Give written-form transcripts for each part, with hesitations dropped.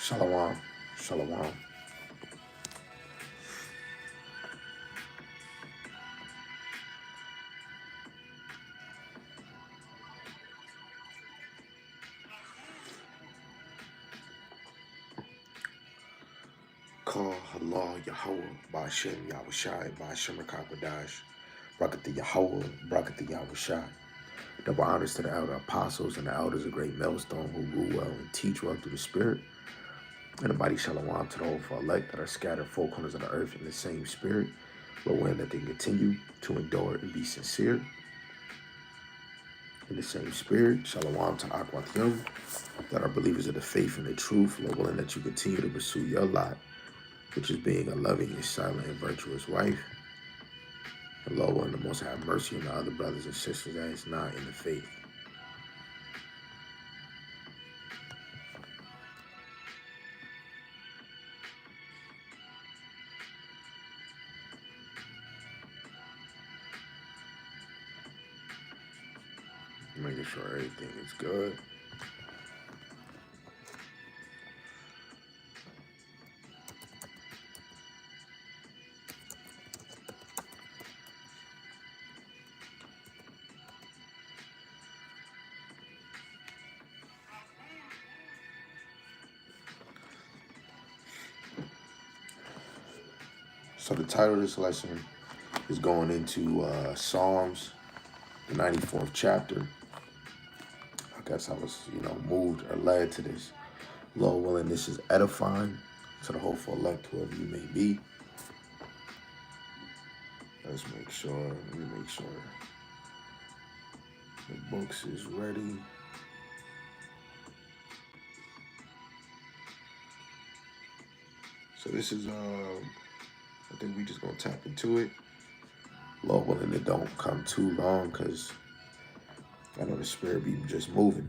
Shalom. Shalom. Call Allah Yahawah, Bahasham, Yahawashi, Bahasham, Rakabadash, Brakata Yahawah, Brakata Yahawashi. Double honors to the elder apostles and the elders of great millstone who rule well and teach well through the spirit. And a mighty shalom to the whole for elect that are scattered four corners of the earth in the same spirit, but when that they continue to endure and be sincere. In the same spirit, shalom to Akwathyum, that are believers of the faith and the truth, Lord willing that you continue to pursue your lot, which is being a loving and silent and virtuous wife. And Lord willing, the most have mercy on the other brothers and sisters that is not in the faith. Making sure everything is good. So the title of this lesson is going into Psalms, the 94th chapter. I guess I was, moved or led to this. Lord willing, this is edifying to the hopeful elect, whoever you may be. Let me make sure the books is ready. So this is, I think we just gonna tap into it. Lord willing, it don't come too long because I know the spirit be just moving.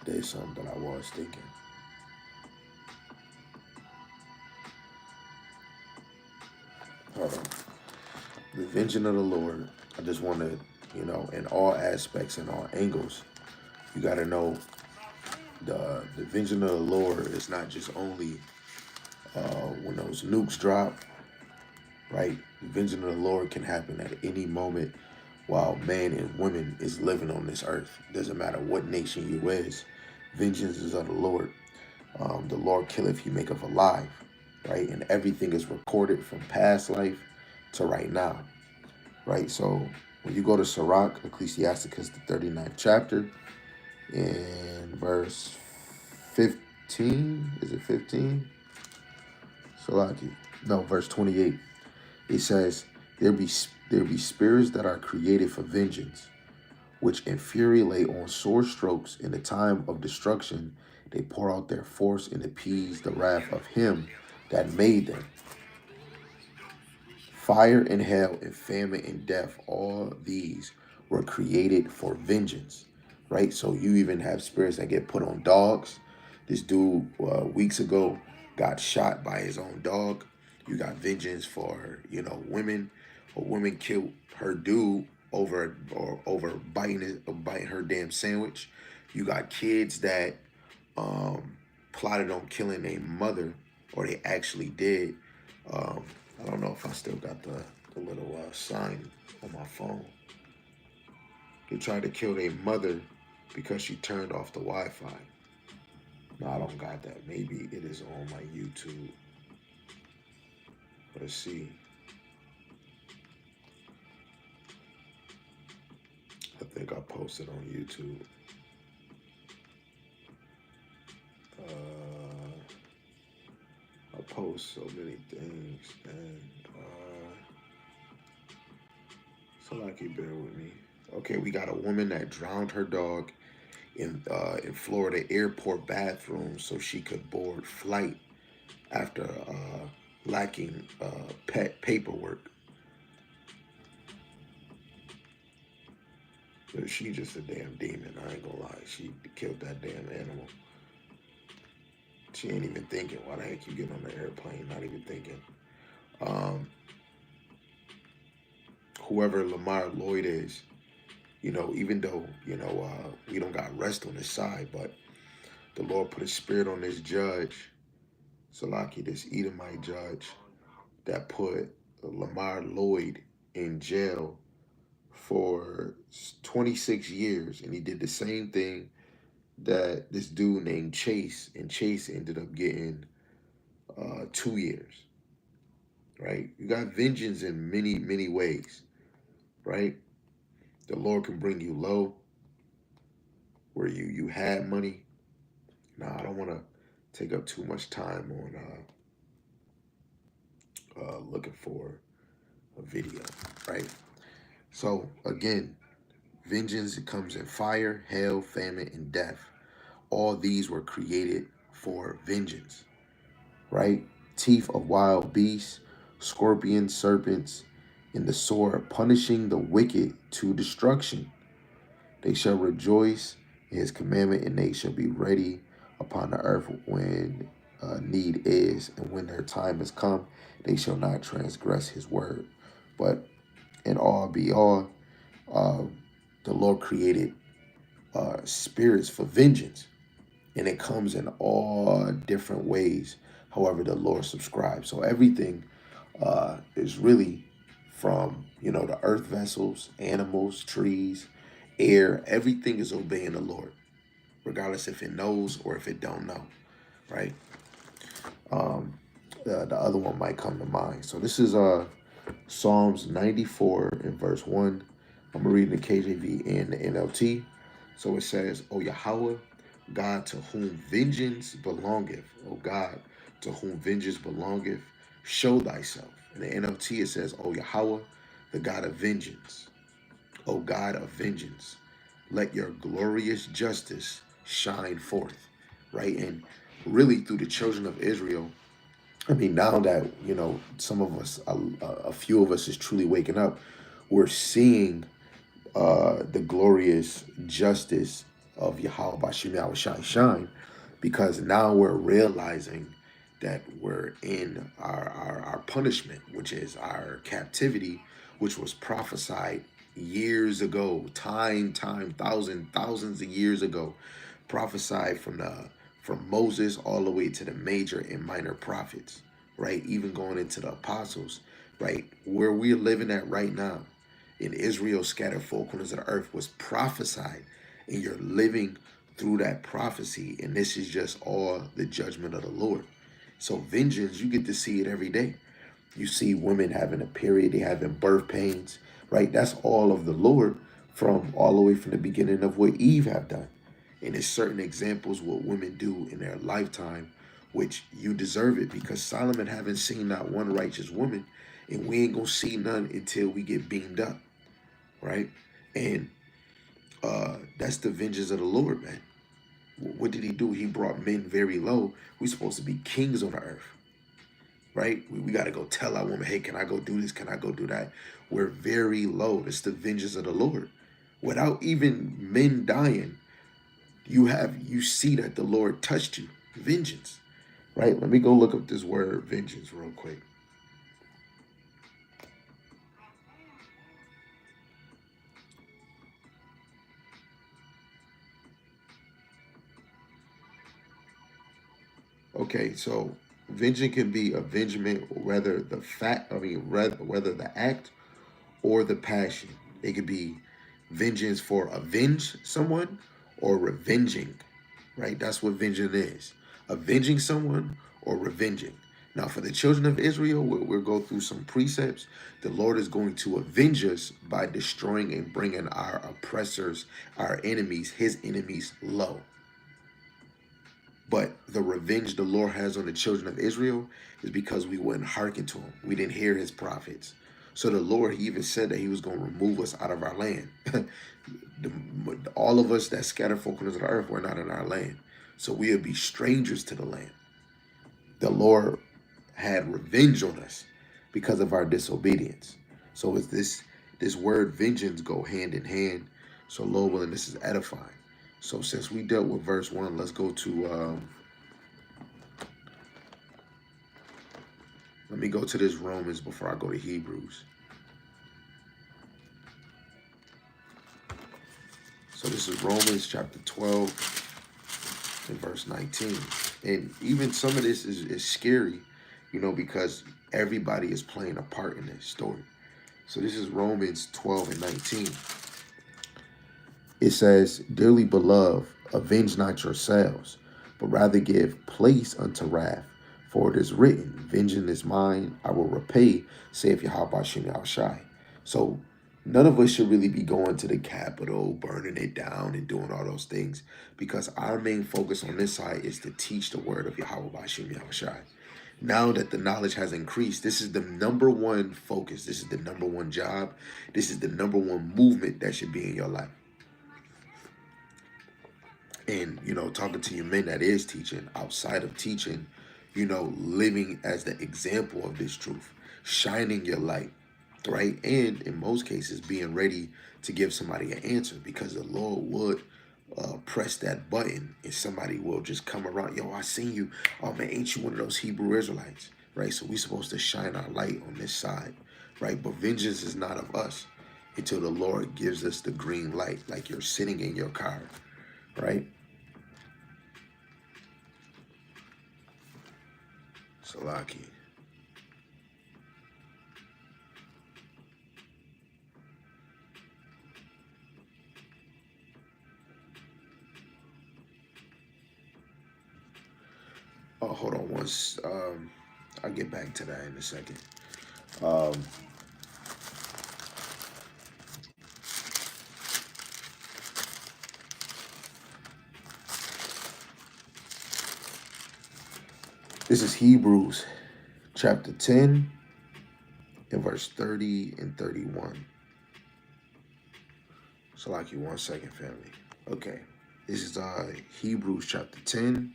There's something that I was thinking. Hold on. The vengeance of the Lord. I just want to, in all aspects and all angles, you got to know the vengeance of the Lord is not just only when those nukes drop, right? The vengeance of the Lord can happen at any moment while man and woman is living on this earth. Doesn't matter what nation you is. Vengeance is of the Lord. The Lord killeth, he maketh alive, right? And everything is recorded from past life to right now, right? So when you go to Sirach, Ecclesiasticus, the 39th chapter, in verse 15, is it 15? Salaki. No, verse 28. It says, there be spirits that are created for vengeance, which in fury lay on sore strokes in the time of destruction. They pour out their force and appease the wrath of him that made them. Fire and hell and famine and death, all these were created for vengeance, right? So you even have spirits that get put on dogs. This dude weeks ago got shot by his own dog. You got vengeance for, women. A woman killed her dude over biting her damn sandwich. You got kids that plotted on killing their mother, or they actually did. I don't know if I still got the little sign on my phone. They tried to kill their mother because she turned off the Wi-Fi. No, I don't got that. Maybe it is on my YouTube. Let's see. I think I posted on YouTube. I post so many things, and so lucky, bear with me. Okay, we got a woman that drowned her dog in Florida airport bathroom so she could board flight after lacking pet paperwork. But she just a damn demon, I ain't gonna lie. She killed that damn animal. She ain't even thinking. Why the heck you get on the airplane? Not even thinking. Whoever Lamar Lloyd is, even though, we don't got rest on this side, but the Lord put a spirit on this judge, Salaki, this Edomite judge, that put Lamar Lloyd in jail for 26 years. And he did the same thing that this dude named Chase, and Chase ended up getting 2 years, right? You got vengeance in many, many ways, right? The Lord can bring you low where you had money. Now, I don't want to take up too much time on looking for a video, right? So again, vengeance, it comes in fire, hail, famine, and death. All these were created for vengeance, right? Teeth of wild beasts, scorpions, serpents, and the sword, punishing the wicked to destruction. They shall rejoice in his commandment, and they shall be ready upon the earth when need is, and when their time has come, they shall not transgress his word. But in all be all, uh, the Lord created spirits for vengeance, and it comes in all different ways. However, the Lord subscribes. So everything is really from the earth vessels, animals, trees, air. Everything is obeying the Lord, regardless if it knows or if it don't know, right? The other one might come to mind. So this is Psalms 94 and verse 1. I'm reading the KJV and the NLT. So it says, O Yahawah, God to whom vengeance belongeth. O God, to whom vengeance belongeth, show thyself. In the NLT it says, O Yahawah, the God of vengeance. O God of vengeance, let your glorious justice shine forth. Right? And really through the children of Israel, I mean, now that, some of us, a few of us is truly waking up, we're seeing the glorious justice of Yahawah Bahasham Yahawashi shine, because now we're realizing that we're in our punishment, which is our captivity, which was prophesied years ago, thousands of years ago, prophesied from Moses all the way to the major and minor prophets, right? Even going into the apostles, right? Where we're living at right now in Israel, scattered four corners of the earth, was prophesied, and you're living through that prophecy, and this is just all the judgment of the Lord. So vengeance, you get to see it every day. You see women having a period, they having birth pains, right? That's all of the Lord, from all the way from the beginning of what Eve have done. And there's certain examples what women do in their lifetime, which you deserve it, because Solomon haven't seen not one righteous woman, and we ain't gonna see none until we get beamed up, right? And that's the vengeance of the Lord, man. What did he do? He brought men very low. We're supposed to be kings on the earth, right? We got to go tell our woman, hey, can I go do this? Can I go do that? We're very low. It's the vengeance of the Lord. Without even men dying, you see that the Lord touched you. Vengeance, right? Let me go look up this word vengeance real quick. Okay, so vengeance can be avengement, whether the whether the act or the passion. It could be vengeance for avenge someone or revenging, right? That's what vengeance is. Avenging someone or revenging. Now, for the children of Israel, we'll go through some precepts. The Lord is going to avenge us by destroying and bringing our oppressors, our enemies, his enemies low. But the revenge the Lord has on the children of Israel is because we wouldn't hearken to him. We didn't hear his prophets. So the Lord, he even said that he was going to remove us out of our land. All of us that scattered four corners of the earth, we're not in our land. So we'll be strangers to the land. The Lord had revenge on us because of our disobedience. So it's this word vengeance go hand in hand. So Lord willing, this is edifying. So since we dealt with verse 1, let's go to, let me go to this Romans before I go to Hebrews. So this is Romans chapter 12 and verse 19. And even some of this is scary, because everybody is playing a part in this story. So this is Romans 12 and 19. It says, "Dearly beloved, avenge not yourselves, but rather give place unto wrath. For it is written, vengeance is mine, I will repay, saith Yahawashi." So none of us should really be going to the Capitol, burning it down and doing all those things, because our main focus on this side is to teach the word of Yahawashi. Now that the knowledge has increased, this is the number one focus. This is the number one job. This is the number one movement that should be in your life. And, talking to your men that is teaching, outside of teaching, living as the example of this truth, shining your light, right? And in most cases, being ready to give somebody an answer, because the Lord would press that button and somebody will just come around. Yo, I seen you. Oh man, ain't you one of those Hebrew Israelites? Right? So we're supposed to shine our light on this side, right? But vengeance is not of us until the Lord gives us the green light, like you're sitting in your car, right? Salaki. Oh, hold on once. I'll get back to that in a second. Um, this is Hebrews chapter 10 and verse 30 and 31. Salaki, 1 second, family. Okay. This is Hebrews chapter 10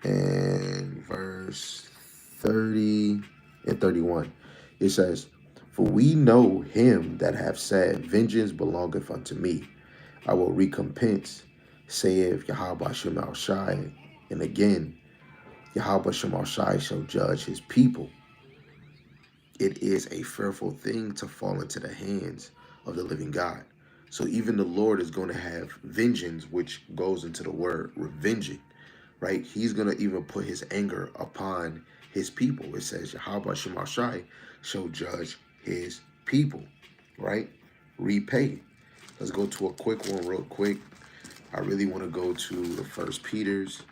and verse 30 and 31. It says, "For we know him that have said, vengeance belongeth unto me. I will recompense, saith Yahweh Shemel Shai." And again, Yahweh Shemel Shai shall judge his people. It is a fearful thing to fall into the hands of the living God. So even the Lord is going to have vengeance, which goes into the word revenging, right? He's going to even put his anger upon his people. It says, Yahweh Shemel Shai shall judge his people, right? Repay. Let's go to a quick one real quick. I really want to go to the First Peter's,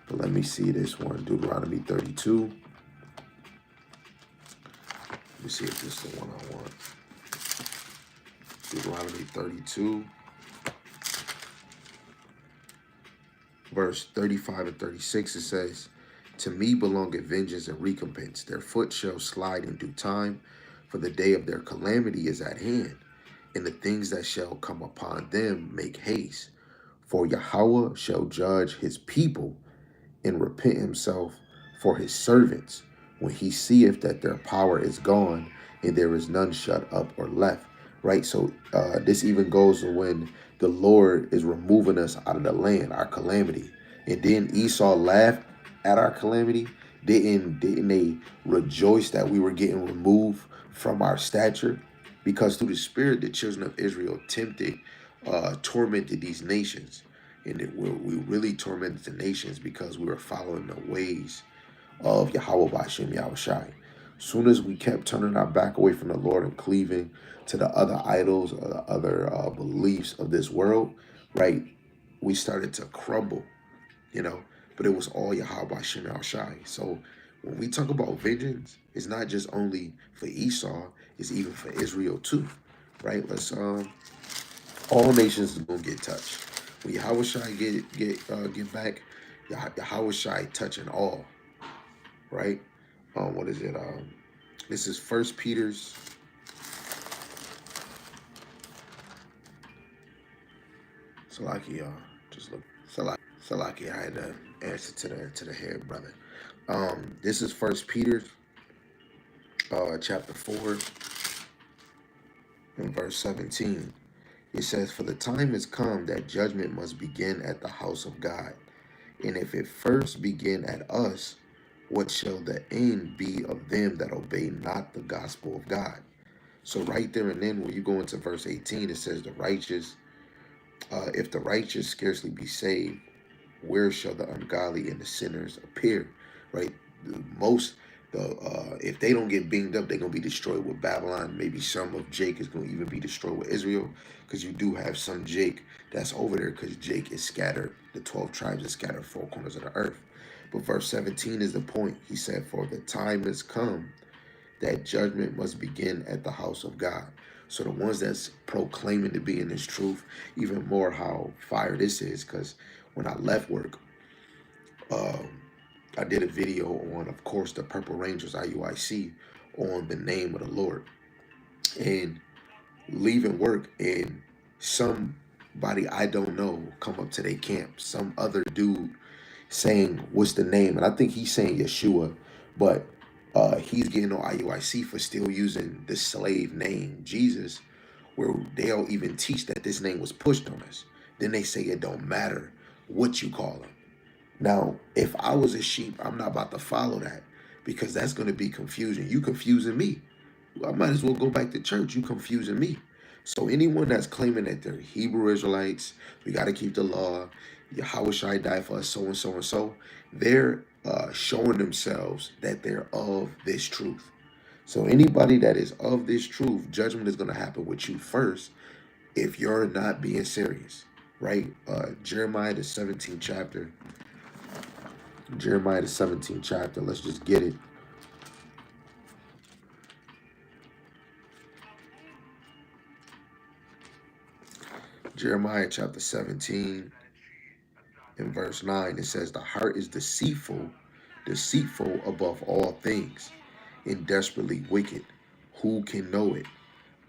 but let me see this one, Deuteronomy 32. Let me see if this is the one I want. Deuteronomy 32, verse 35 and 36, it says, "To me belongeth vengeance and recompense. Their foot shall slide in due time, for the day of their calamity is at hand, and the things that shall come upon them make haste. For Yahawah shall judge his people and repent himself for his servants, when he seeth that their power is gone and there is none shut up or left." Right? So this even goes to when the Lord is removing us out of the land, our calamity. And then Esau laughed at our calamity. Didn't they rejoice that we were getting removed from our stature? Because through the Spirit, the children of Israel tormented these nations. And we really tormented the nations because we were following the ways of Yahawah Bahasham Yahawashi. Soon as we kept turning our back away from the Lord and cleaving to the other idols or the other beliefs of this world, right, we started to crumble, But it was all Yahawah Bahasham Yahawashi. So when we talk about vengeance, it's not just only for Esau, it's even for Israel too, right? All nations is gonna get touched. When Yahawashi get back, Yahawashi touching all, right? What is it? This is First Peter's. Salaki, just look. Salaki, I had to answer to the head, brother. This is First Peter, chapter 4, and verse 17. It says, "For the time is come that judgment must begin at the house of God. And if it first begin at us, what shall the end be of them that obey not the gospel of God?" So right there and then, when you go into verse 18, it says the righteous If the righteous scarcely be saved, where shall the ungodly and the sinners appear? Right? Most if they don't get beamed up, they're gonna be destroyed with Babylon. Maybe some of Jake is gonna even be destroyed with Israel, because you do have some Jake that's over there, because Jake is scattered. The 12 tribes are scattered four corners of the earth. But verse 17 is the point. He said, "For the time has come that judgment must begin at the house of God." So the ones that's proclaiming to be in this truth, even more how fire this is, because when I left work, um, I did a video on, of course, the Purple Rangers, IUIC, on the name of the Lord. And leaving work, and somebody I don't know come up to their camp, some other dude saying, "What's the name?" And I think he's saying Yeshua, but he's getting on IUIC for still using the slave name Jesus, where they'll even teach that this name was pushed on us. Then they say it don't matter what you call him. Now, if I was a sheep, I'm not about to follow that, because that's going to be confusion. You confusing me. I might as well go back to church. You confusing me. So anyone that's claiming that they're Hebrew Israelites, we got to keep the law, Yahawashi died for us, so and so and so, they're showing themselves that they're of this truth. So anybody that is of this truth, judgment is going to happen with you first if you're not being serious, right? Jeremiah the 17th chapter. Jeremiah the 17th chapter. Let's just get it. Jeremiah chapter 17 in verse 9. It says, "The heart is deceitful, deceitful above all things, and desperately wicked. Who can know it?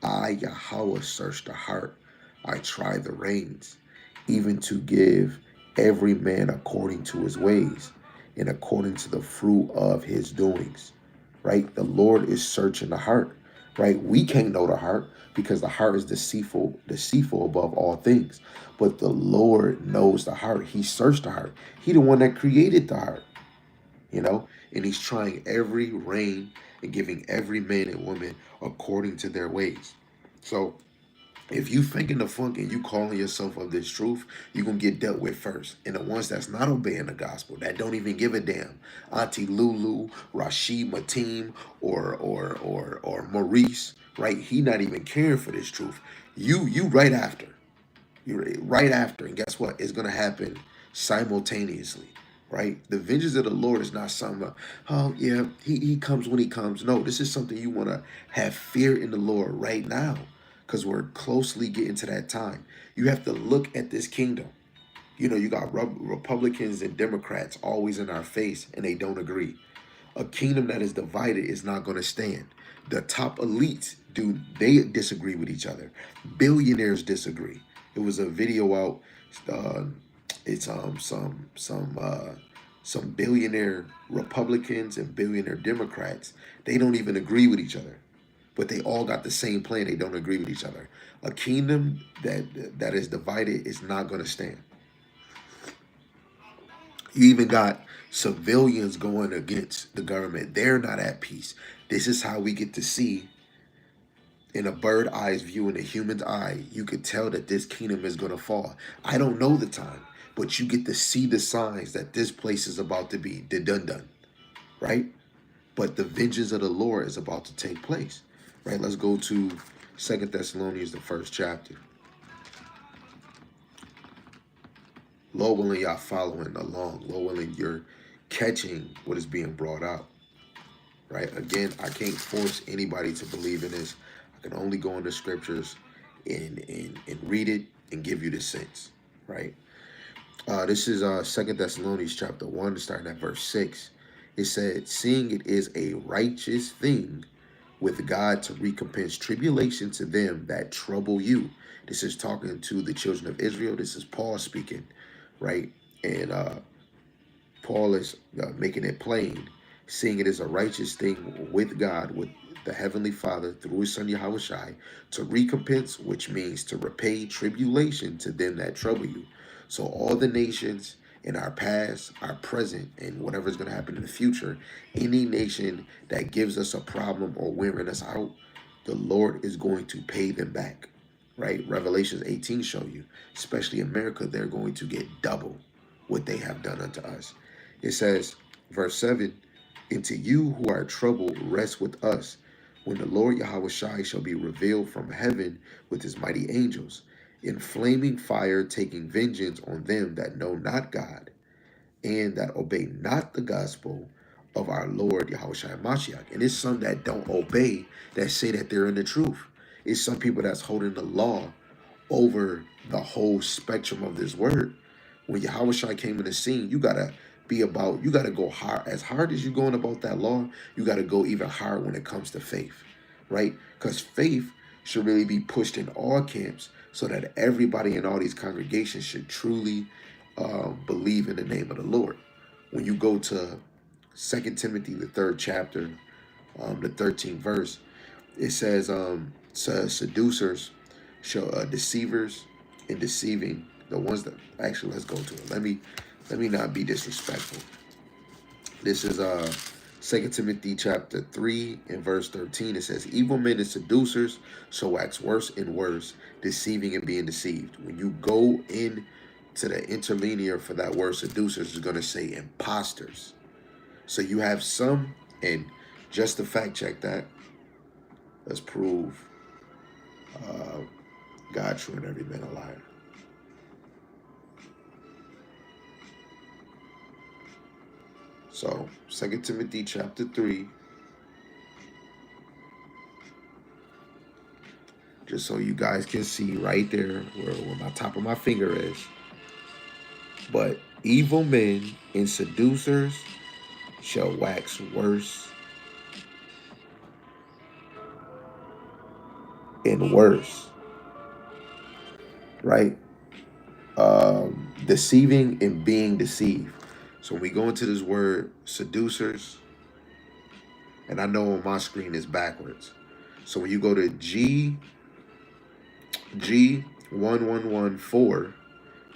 I, Yahawah, search the heart. I try the reins, even to give every man according to his ways and according to the fruit of his doings." Right? The Lord is searching the heart. Right? We can't know the heart, because the heart is deceitful, deceitful above all things. But the Lord knows the heart. He searched the heart. He the one that created the heart. You know? And he's trying every rein and giving every man and woman according to their ways. So if you thinking the funk and you calling yourself of this truth, you're going to get dealt with first. And the ones that's not obeying the gospel, that don't even give a damn, Auntie Lulu, Rashid Mateen, or Maurice, right? He not even caring for this truth. You right after. You're right after. And guess what? It's going to happen simultaneously. Right? The vengeance of the Lord is not something, oh yeah, he comes when he comes. No, this is something you want to have fear in the Lord right now, because we're closely getting to that time. You have to look at this kingdom. You know, you got Republicans and Democrats always in our face, and they don't agree. A kingdom that is divided is not going to stand. The top elites they disagree with each other. Billionaires disagree. It was a video out. Uh, it's some billionaire Republicans and billionaire Democrats. They don't even agree with each other, but they all got the same plan. They don't agree with each other. A kingdom that is divided is not going to stand. You even got civilians going against the government. They're not at peace. This is how we get to see, in a bird eye's view, in a human's eye, you could tell that this kingdom is going to fall. I don't know the time, but you get to see the signs that this place is about to be done, right? But the vengeance of the Lord is about to take place, right? Let's go to 2 Thessalonians, the first chapter. Lord willing, y'all following along. Lord willing, you're catching what is being brought out, right? Again, I can't force anybody to believe in this. I can only go into scriptures and read it and give you the sense, right? This is 2 Thessalonians chapter 1, starting at verse 6. It said, "Seeing it is a righteous thing with God to recompense tribulation to them that trouble you." This is talking to the children of Israel. This is Paul speaking, right? And Paul is making it plain, seeing it is a righteous thing with God, with the Heavenly Father, through his Son Yahawashi, to recompense, which means to repay tribulation to them that trouble you. So all the nations in our past, our present, and whatever is going to happen in the future, any nation that gives us a problem or wearing us out, the Lord is going to pay them back. right? Revelations 18 show you, especially America, they're going to get double what they have done unto us. It says, verse 7, and to you who are troubled, rest with us, when the Lord Yahawashi shall be revealed from heaven with his mighty angels, in flaming fire, taking vengeance on them that know not God, and that obey not the gospel of our Lord Yahawashi Mashiach. And it's some that don't obey, that say that they're in the truth. It's some people that's holding the law over the whole spectrum of this word. When Yahawashi came in the scene, you gotta you gotta go hard. As hard as you're going about that law, you gotta go even hard when it comes to faith, right? Because faith should really be pushed in all camps so that everybody in all these congregations should truly believe in the name of the Lord. When you go to 2 Timothy, the 3rd chapter, the 13th verse, it says, seducers, deceivers, and deceiving the ones that actually, let's go to it. Let me not be disrespectful. This is 2 Timothy chapter 3 and verse 13. It says, evil men and seducers shall wax worse and worse, deceiving and being deceived. When you go in to the interlinear for that word seducers, is going to say imposters. So you have some, and just to fact check that, let's prove God true and every man a liar. So 2 Timothy chapter 3, just so you guys can see right there where my top of my finger is. But evil men and seducers shall wax worse and worse, right? Deceiving and being deceived. So when we go into this word seducers, and I know on my screen is backwards. So when you go to G1114,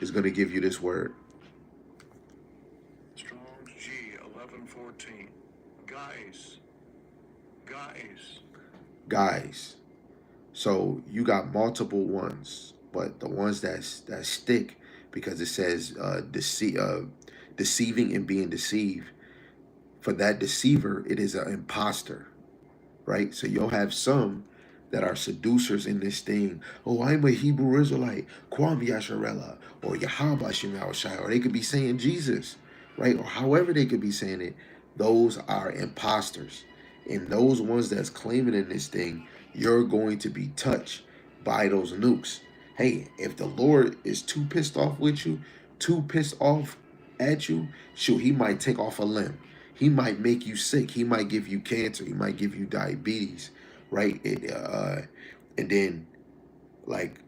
is going to give you this word. Strong's G1114. Guys. So you got multiple ones, but the ones that stick, because it says deceiving and being deceived. For that deceiver, it is an imposter, right? So you'll have some that are seducers in this thing. Oh, I'm a Hebrew Israelite, Kwam Yasharella, or Yahawashi, or they could be saying Jesus, right? Or however they could be saying it. Those are imposters. And those ones that's claiming in this thing, you're going to be touched by those nukes. Hey, if the Lord is too pissed off with you, too pissed off at you, shoot, he might take off a limb. He might make you sick. He might give you cancer. He might give you diabetes, right? And then, like,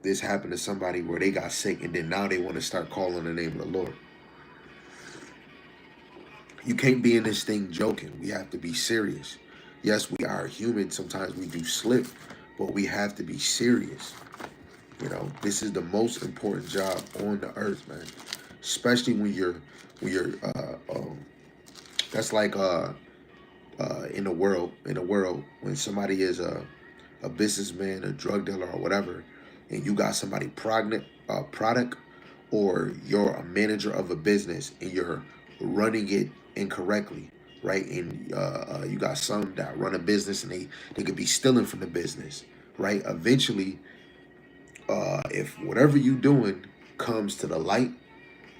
this happened to somebody where they got sick, and then now they want to start calling the name of the Lord. You can't be in this thing joking. We have to be serious. Yes, we are human. Sometimes we do slip, but we have to be serious. You know, this is the most important job on the earth, man. Especially when you're that's like in the world when somebody is a businessman, a drug dealer, or whatever, and you got somebody product, or you're a manager of a business and you're running it incorrectly, right? And you got some that run a business and they could be stealing from the business, right? Eventually, if whatever you doing comes to the light,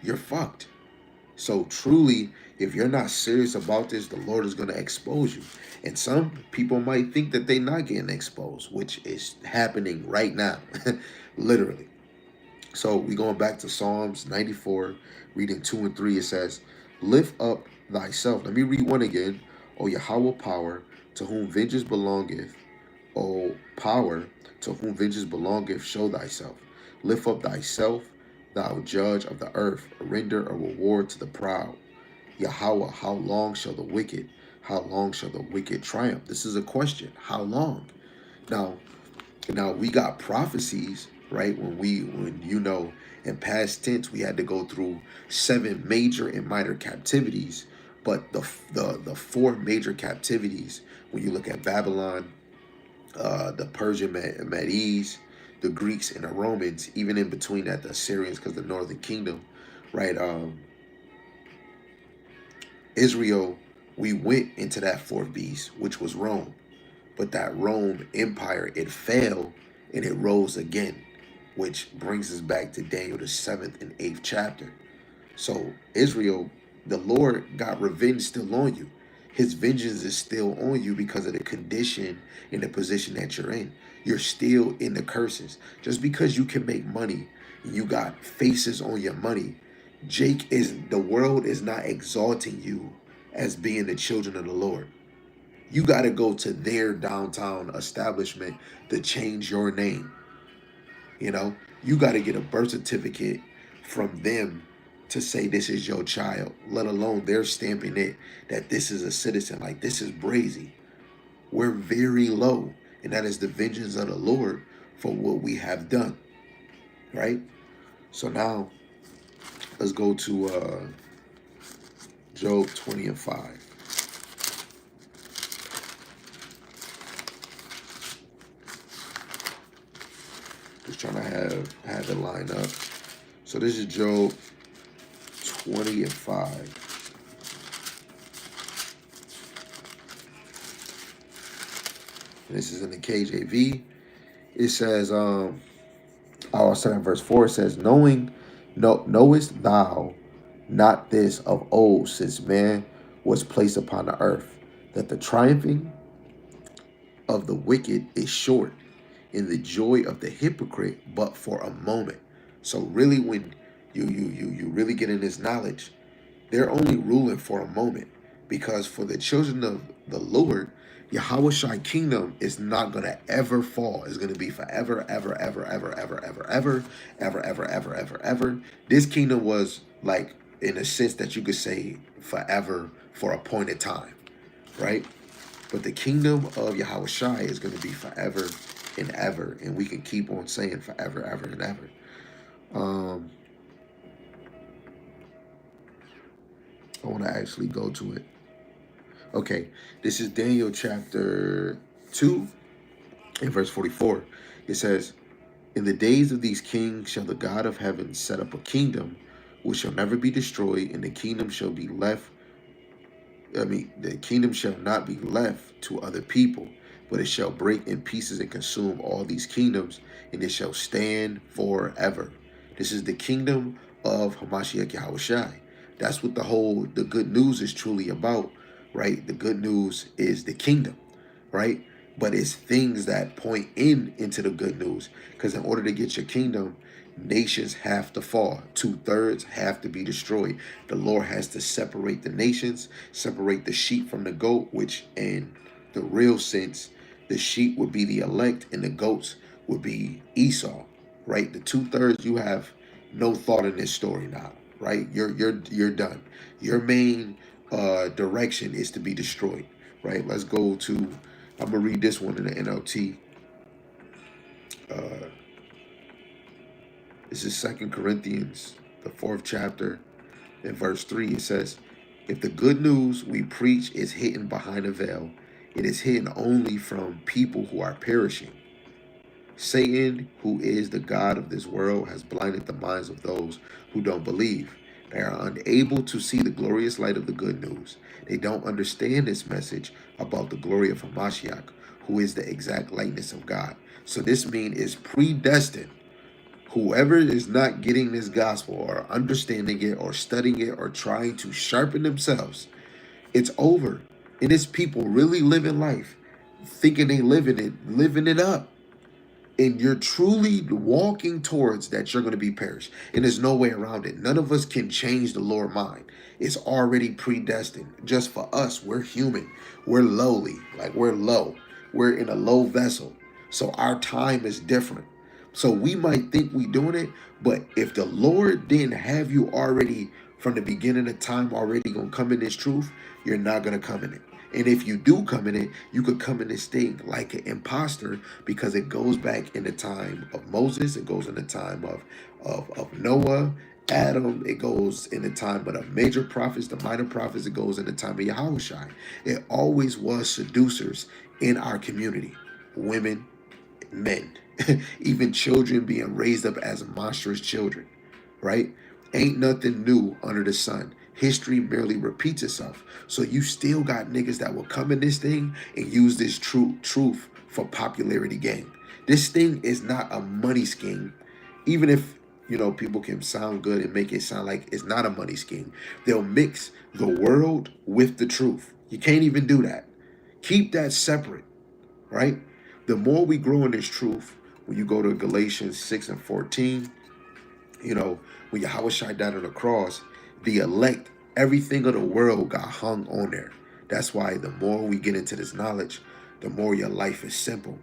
you're fucked. So truly, if you're not serious about this, the Lord is going to expose you. And some people might think that they're not getting exposed, which is happening right now, literally. So we going back to Psalms 94, reading 2 and 3. It says, lift up thyself. Let me read one again. O Yahawah power, to whom vengeance belongeth. O power, to whom vengeance belongeth, show thyself. Lift up thyself, thou judge of the earth, render a reward to the proud. Yahawah, how long shall the wicked triumph? This is a question. How long? Now we got prophecies, right? When you know, in past tense, we had to go through 7 major and minor captivities, but the 4 major captivities, when you look at Babylon, the Persian Medes, the Greeks and the Romans, even in between that, the Assyrians, because the northern kingdom, right? Israel, we went into that fourth beast, which was Rome. But that Rome Empire, it fell and it rose again, which brings us back to Daniel, the 7th and 8th chapter. So Israel, the Lord got revenge still on you. His vengeance is still on you because of the condition and the position that you're in. You're still in the curses. Just because you can make money and you got faces on your money, the world is not exalting you as being the children of the Lord. You got to go to their downtown establishment to change your name. You know, you got to get a birth certificate from them to say this is your child, let alone they're stamping it that this is a citizen. Like, this is brazy. We're very low, and that is the vengeance of the Lord for what we have done, right? So now let's go to Job 20 and 5. Just trying to have it line up. So this is Job 20 and 5. And this is in the KJV. It says, I'll start in verse 4. It says, knowest thou not this of old, since man was placed upon the earth, that the triumphing of the wicked is short, and the joy of the hypocrite but for a moment. So really, when you really get in this knowledge, they're only ruling for a moment, because for the children of the Lord, Yahawashi kingdom is not gonna ever fall. It's gonna be forever, ever, ever, ever, ever, ever, ever, ever, ever, ever, ever, ever. This kingdom was like, in a sense that you could say, forever for a point of time, right? But the kingdom of Yahawashi is gonna be forever and ever, and we can keep on saying forever, ever, and ever. I want to actually go to it. Okay, this is Daniel chapter 2 and verse 44. It says, in the days of these kings shall the God of heaven set up a kingdom which shall never be destroyed, and the kingdom shall be left. The kingdom shall not be left to other people, but it shall break in pieces and consume all these kingdoms, and it shall stand forever. This is the kingdom of Hamashiach Yahawashi. That's what the good news is truly about, right? The good news is the kingdom, right? But it's things that point into the good news. Because in order to get your kingdom, nations have to fall. 2/3 have to be destroyed. The Lord has to separate the nations, separate the sheep from the goat, which in the real sense, the sheep would be the elect and the goats would be Esau, right? The 2/3, you have no thought in this story now, right? You're done. Your main direction is to be destroyed, right? Let's go to, I'm gonna read this one in the NLT. This is 2 Corinthians, the 4th chapter, in verse 3. It says, if the good news we preach is hidden behind a veil, it is hidden only from people who are perishing. Satan, who is the god of this world, has blinded the minds of those who don't believe. They are unable to see the glorious light of the good news. They don't understand this message about the glory of Hamashiach, who is the exact likeness of God. So this means is predestined. Whoever is not getting this gospel or understanding it or studying it or trying to sharpen themselves, it's over. And it's people really living life, thinking they living it up. And you're truly walking towards that, you're going to be perished. And there's no way around it. None of us can change the Lord's mind. It's already predestined. Just for us, we're human. We're lowly. Like, we're low. We're in a low vessel. So our time is different. So we might think we doing it, but if the Lord didn't have you already from the beginning of time already going to come in this truth, you're not going to come in it. And if you do come in it, you could come in this state like an imposter, because it goes back in the time of Moses. It goes in the time of Noah, Adam. It goes in the time of the major prophets, the minor prophets. It goes in the time of Yahawashi. It always was seducers in our community. Women, men, even children being raised up as monstrous children, right? Ain't nothing new under the sun. History merely repeats itself. So you still got niggas that will come in this thing and use this truth for popularity gain. This thing is not a money scheme, even if people can sound good and make it sound like it's not a money scheme. They'll mix the world with the truth. You can't even do that. Keep that separate, right? The more we grow in this truth, when you go to Galatians 6 and 14, when Yahawashi died on the cross, the elect, everything of the world got hung on there. That's why the more we get into this knowledge, the more your life is simple.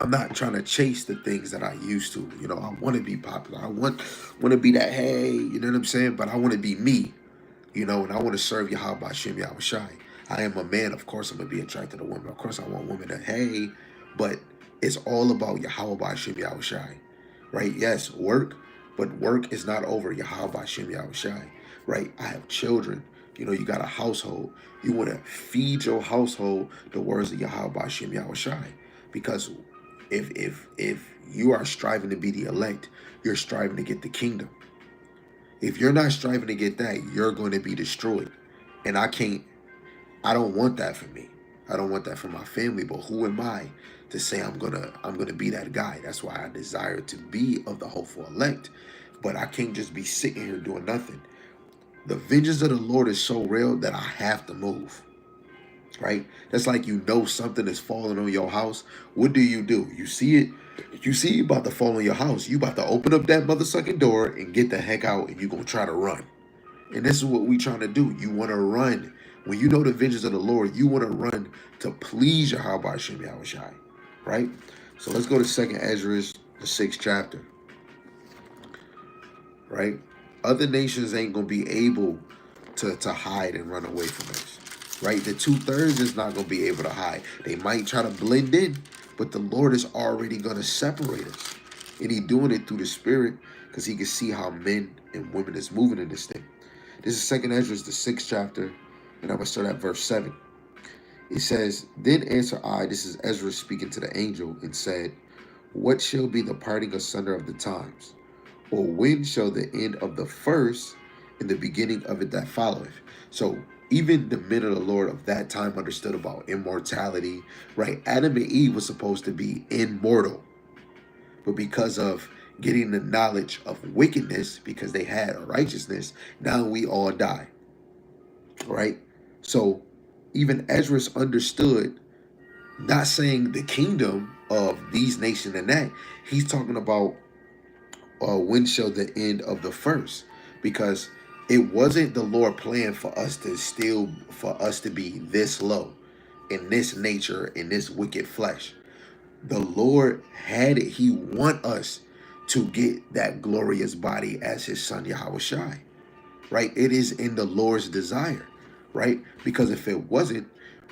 I'm not trying to chase the things that I used to. I want to be popular. I want to be that, hey, you know what I'm saying? But I want to be me, and I want to serve Bahasham, Yahawashi. I am a man. Of course, I'm going to be attracted to women. Of course, I want women that, hey, but it's all about Yahawah, Bahasham, Yahawashi, right? Yes, work, but work is not over Yahawah, Bahasham, Yahawashi, right? I have children. You got a household. You want to feed your household the words of Yahawah, Bahasham, Yahawashi, because if you are striving to be the elect, you're striving to get the kingdom. If you're not striving to get that, you're going to be destroyed. And I don't want that for me. I don't want that for my family. But who am I to say I'm gonna be that guy? That's why I desire to be of the hopeful elect. But I can't just be sitting here doing nothing. The vengeance of the Lord is so real that I have to move. Right? That's like something is falling on your house. What do? You see it. You see you about to fall on your house. You about to open up that motherfucking door and get the heck out, and you gonna try to run. And this is what we trying to do. You want to run. When you know the vengeance of the Lord, you want to run to please Yahawah Bahasham Yahawashi. Right? So let's go to 2nd Ezra, the 6th chapter. Right? Other nations ain't gonna be able to hide and run away from us. Right? The 2/3 is not gonna be able to hide. They might try to blend in, but the Lord is already gonna separate us. And He doing it through the Spirit, because He can see how men and women is moving in this thing. This is 2nd Ezra, the 6th chapter, and I'm going to start at verse 7. It says, Then answered I, this is Ezra speaking to the angel, and said, What shall be the parting asunder of the times? Or when shall the end of the first and the beginning of it that followeth? So even the men of the Lord of that time understood about immortality, right? Adam and Eve was supposed to be immortal. But because of getting the knowledge of wickedness, because they had righteousness, now we all die. Right? So even Ezra understood, not saying the kingdom of these nations and that. He's talking about when shall the end of the first, because it wasn't the Lord plan for us to be this low in this nature, in this wicked flesh. The Lord had it. He want us to get that glorious body as His Son Yahawashi, right? It is in the Lord's desire, right? Because if it wasn't,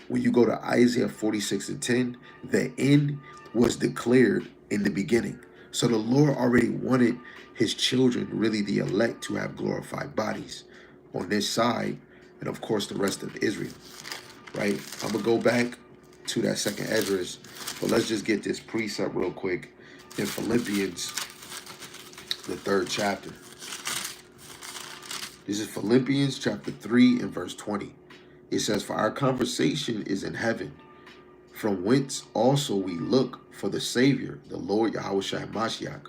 when you go to Isaiah 46 and 10, the end was declared in the beginning. So the Lord already wanted His children, really the elect, to have glorified bodies on this side, and of course the rest of Israel, right? I'm going to go back to that 2nd Ezra, but let's just get this precept real quick in Philippians, the 3rd chapter. This is Philippians chapter 3 and verse 20. It says, For our conversation is in heaven, from whence also we look for the Savior, the Lord Yahawashi Mashiach,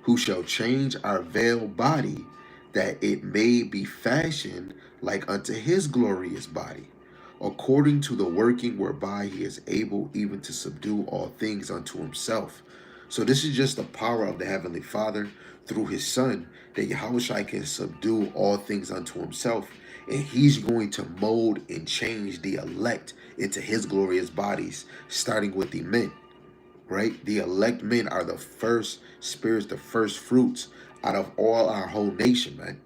who shall change our veiled body, that it may be fashioned like unto His glorious body, according to the working whereby He is able even to subdue all things unto Himself. So this is just the power of the Heavenly Father through His Son, that Yahawashi can subdue all things unto Himself, and He's going to mold and change the elect into His glorious bodies, starting with the men, right? The elect men are the first spirits, the first fruits out of all our whole nation, man.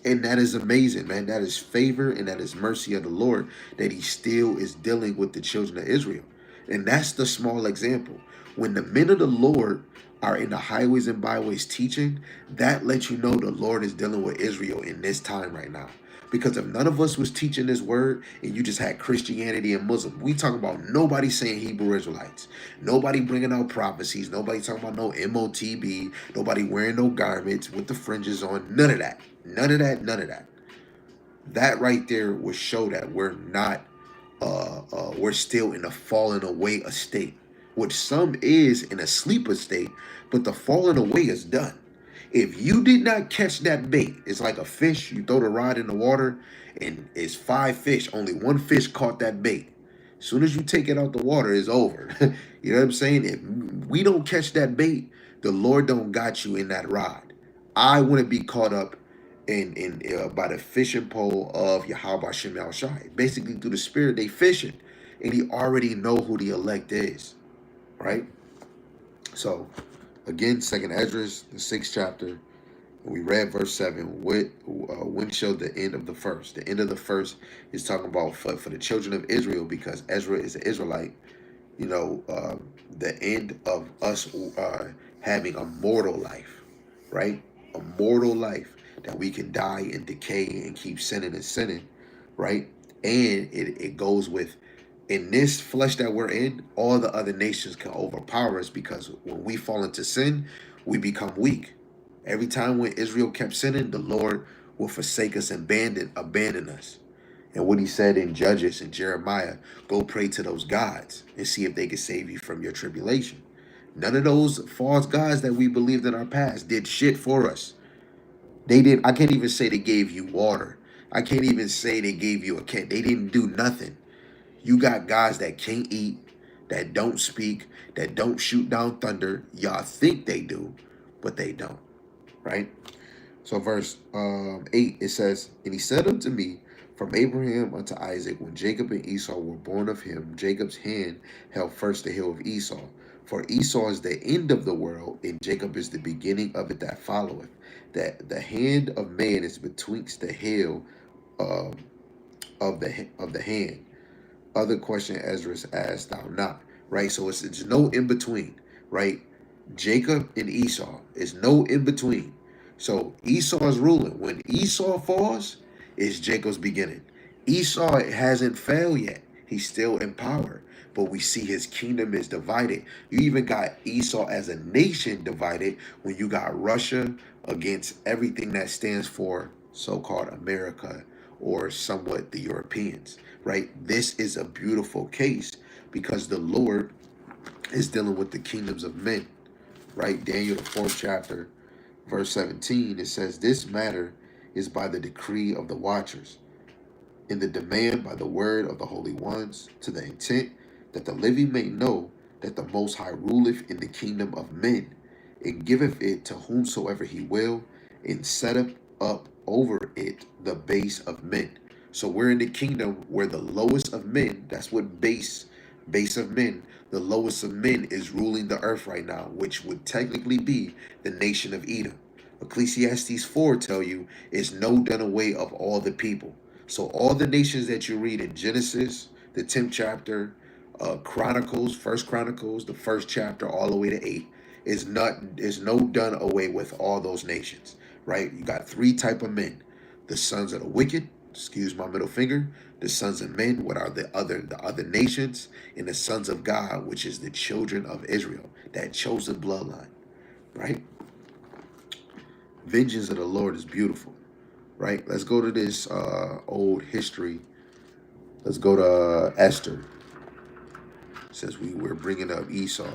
And that is amazing, man. That is favor and that is mercy of the Lord, that He still is dealing with the children of Israel. And that's the small example. When the men of the Lord are in the highways and byways teaching, that lets you know the Lord is dealing with Israel in this time right now. Because if none of us was teaching this word and you just had Christianity and Muslim, we talking about nobody saying Hebrew Israelites, nobody bringing out prophecies, nobody talking about no MOTB, nobody wearing no garments with the fringes on, none of that. None of that, none of that. That right there would show that we're not we're still in a falling away state, which some is in a sleeper state, but the falling away is done. If you did not catch that bait, it's like a fish. You throw the rod in the water, and it's 5 fish. Only one fish caught that bait. As soon as you take it out the water, it's over. You know what I'm saying? If we don't catch that bait, the Lord don't got you in that rod. I wouldn't be caught up in by the fishing pole of Yahawashi. Basically, through the Spirit, they fishing, and He already know who the elect is, right? So, again, Second Esdras, the 6th chapter, and we read verse 7. When shall the end of the first? The end of the first is talking about for the children of Israel, because Ezra is an Israelite. You know, the end of us having a mortal life, right? A mortal life that we can die and decay and keep sinning and sinning, right? And it goes with, in this flesh that we're in, all the other nations can overpower us, because when we fall into sin, we become weak. Every time when Israel kept sinning, the Lord will forsake us and abandon us. And what He said in Judges and Jeremiah, go pray to those gods and see if they can save you from your tribulation. None of those false gods that we believed in our past did shit for us. They did. I can't even say they gave you water. I can't even say they gave you a can. They didn't do nothing. You got guys that can't eat, that don't speak, that don't shoot down thunder. Y'all think they do, but they don't. Right? So verse 8, it says, and he said unto me, from Abraham unto Isaac, when Jacob and Esau were born of him, Jacob's hand held first the hill of Esau. For Esau is the end of the world, and Jacob is the beginning of it that followeth. That the hand of man is betwixt the heel um, of the hand. Other question Ezra asked thou not. Right? So it's no in between. Right? Jacob and Esau is no in between. So Esau is ruling. When Esau falls, it's Jacob's beginning. Esau hasn't failed yet. He's still in power. But we see his kingdom is divided. You even got Esau as a nation divided when you got Russia against everything that stands for so-called America or somewhat the Europeans, right? This is a beautiful case because the Lord is dealing with the kingdoms of men, right? Daniel, the 4th chapter, verse 17, it says, this matter is by the decree of the watchers, in the demand by the word of the holy ones, to the intent that the living may know that the Most High ruleth in the kingdom of men, and giveth it to whomsoever He will, and setteth up over it the base of men. So we're in the kingdom where the lowest of men, that's what base of men, the lowest of men is ruling the earth right now, which would technically be the nation of Edom. Ecclesiastes 4 tell you it's no done away of all the people. So all the nations that you read in Genesis, the 10th chapter, Chronicles, First Chronicles, the 1st chapter, all the way to 8, is no done away with all those nations, right? You got 3 type of men: the sons of the wicked, excuse my middle finger, the sons of men, what are the other nations, and the sons of God, which is the children of Israel, that chosen bloodline, right? Vengeance of the Lord is beautiful, right? Let's go to this old history. Let's go to Esther. Since we were bringing up Esau,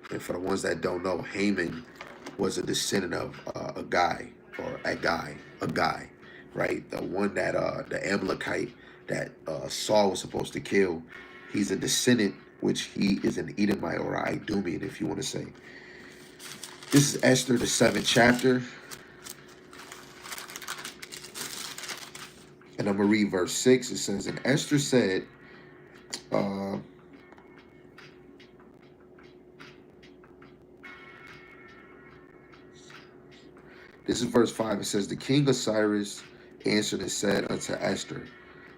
and for the ones that don't know, Haman was a descendant of a guy, right? The one that the Amalekite that Saul was supposed to kill. He's a descendant, which he is an Edomite or an Idumean, if you want to say. This is Esther, the 7th chapter. And I'm going to read verse 6. It says, and Esther said, this is verse 5. It says, the king of Cyrus answered and said unto Esther,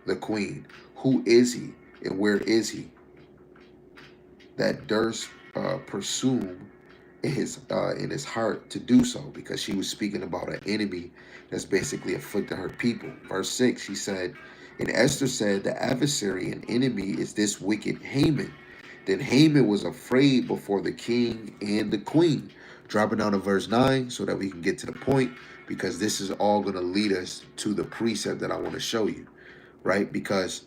the queen, who is he and where is he? that durst presume in his heart to do so, because she was speaking about an enemy that's basically afflicting her people. Verse 6, she said, and Esther said, the adversary and enemy is this wicked Haman. Then Haman was afraid before the king and the queen. Dropping down to verse 9 so that we can get to the point, because this is all going to lead us to the precept that I want to show you, right? Because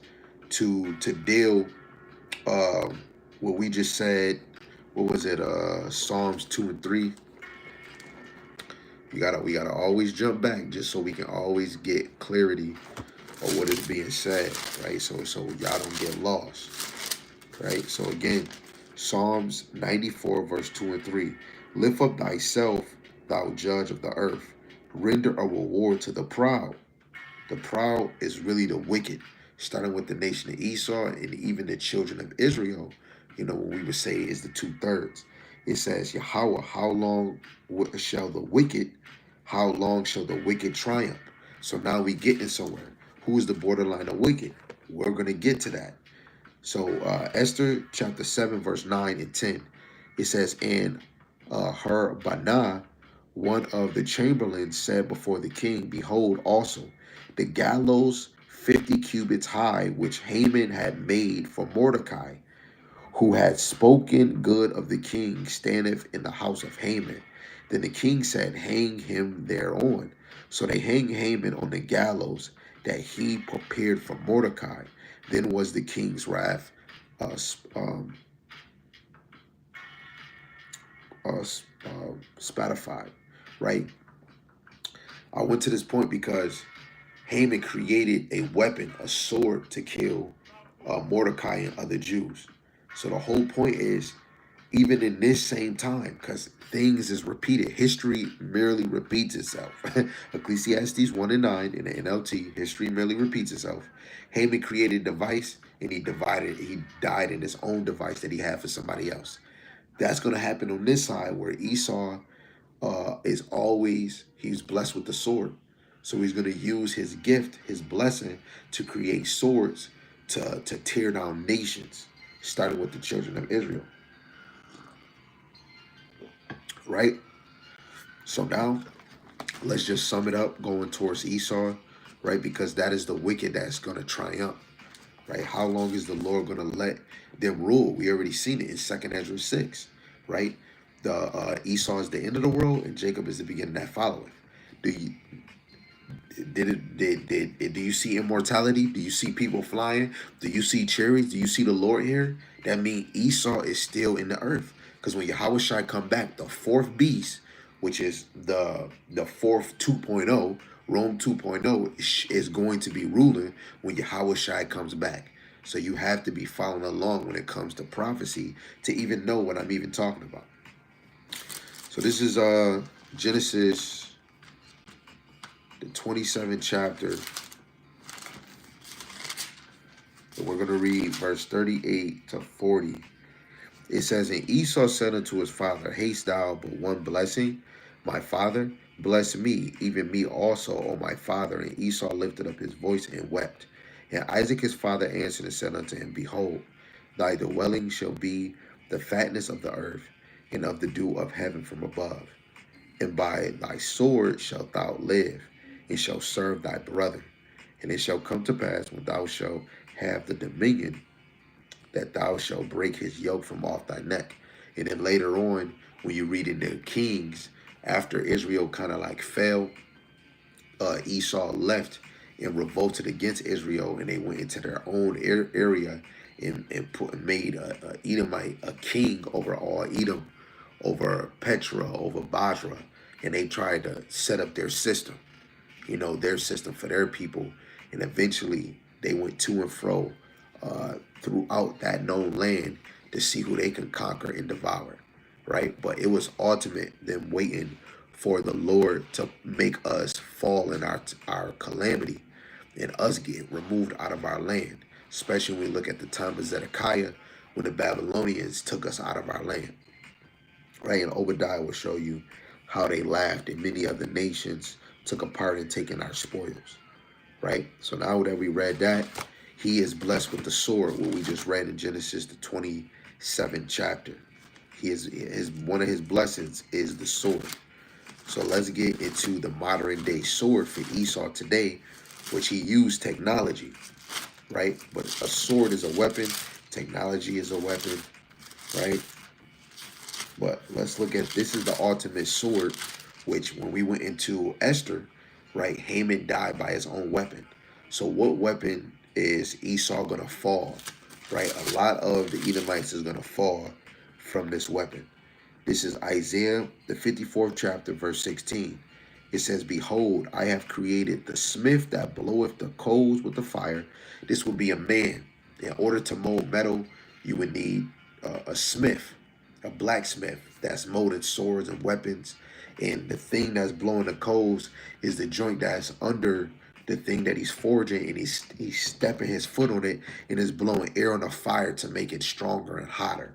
to deal what we just said, what was it, Psalms 2 and 3, we gotta always jump back just so we can always get clarity of what is being said, right? So y'all don't get lost, right? So again, Psalms 94 verse 2 and 3, lift up thyself, thou judge of the earth, render a reward to the proud. The proud is really the wicked, starting with the nation of Esau and even the children of Israel. You know, when we would say is the 2/3. It says, Yahawah, how long shall the wicked, how long shall the wicked triumph? So now we getting somewhere. Who is the borderline of wicked? We're going to get to that. So Esther chapter 7, verse 9 and 10. It says, and her Banah, one of the chamberlains, said before the king, behold also, the gallows 50 cubits high, which Haman had made for Mordecai, who had spoken good of the king, standeth in the house of Haman. Then the king said, hang him thereon. So they hang Haman on the gallows that he prepared for Mordecai. Then was the king's wrath spatified, right? I went to this point because Haman created a weapon, a sword, to kill Mordecai and other Jews. So the whole point is, even in this same time, because things is repeated, history merely repeats itself. Ecclesiastes 1 and 9 in the NLT, history merely repeats itself. Haman created a device and he died in his own device that he had for somebody else. That's going to happen on this side, where Esau he's blessed with the sword. So he's going to use his gift, his blessing, to create swords to tear down nations, starting with the children of Israel. Right? So now, let's just sum it up going towards Esau, right? Because that is the wicked that's going to triumph, right? How long is the Lord going to let them rule? We already seen it in 2nd Ezra 6, right? The Esau is the end of the world, and Jacob is the beginning that followeth. Do you see immortality? Do you see people flying? Do you see chariots? Do you see the Lord here? That means Esau is still in the earth. Because when Yahawashi come back, the fourth beast, which is the fourth 2.0, Rome 2.0, is going to be ruling when Yahawashi comes back. So you have to be following along when it comes to prophecy to even know what I'm even talking about. So this is Genesis, the 27th chapter. And we're going to read verse 38 to 40. It says, and Esau said unto his father, haste thou but one blessing, my father? Bless me, even me also, O my father. And Esau lifted up his voice and wept. And Isaac his father answered and said unto him, behold, thy dwelling shall be the fatness of the earth, and of the dew of heaven from above. And by thy sword shalt thou live, and shalt serve thy brother. And it shall come to pass, when thou shalt have the dominion, that thou shalt break his yoke from off thy neck. And then later on, when you read in the Kings, after Israel kind of like fell, Esau left and revolted against Israel, and they went into their own area and made a Edomite a king over all Edom, over Petra, over Basra, and they tried to set up their system, their system for their people, and eventually they went to and fro throughout that known land to see who they could conquer and devour, right? But it was ultimate them waiting for the Lord to make us fall in our calamity and us get removed out of our land, especially when we look at the time of Zedekiah, when the Babylonians took us out of our land, right? And Obadiah will show you how they laughed and many other nations took a part in taking our spoils, right? So now that we read that, he is blessed with the sword, what we just read in Genesis, the 27th chapter. He is one of his blessings is the sword. So let's get into the modern day sword for Esau today, which he used technology, right? But a sword is a weapon, technology is a weapon, right? But let's look at, this is the ultimate sword, which when we went into Esther, right, Haman died by his own weapon. So what weapon is Esau gonna fall? Right? A lot of the Edomites is gonna fall from this weapon. This is Isaiah, the 54th chapter, verse 16. It says, "Behold, I have created the smith that bloweth the coals with the fire." This will be a man. In order to mold metal, you would need a smith, a blacksmith that's molded swords and weapons. And the thing that's blowing the coals is the joint that's under the thing that he's forging, and he's stepping his foot on it and is blowing air on the fire to make it stronger and hotter,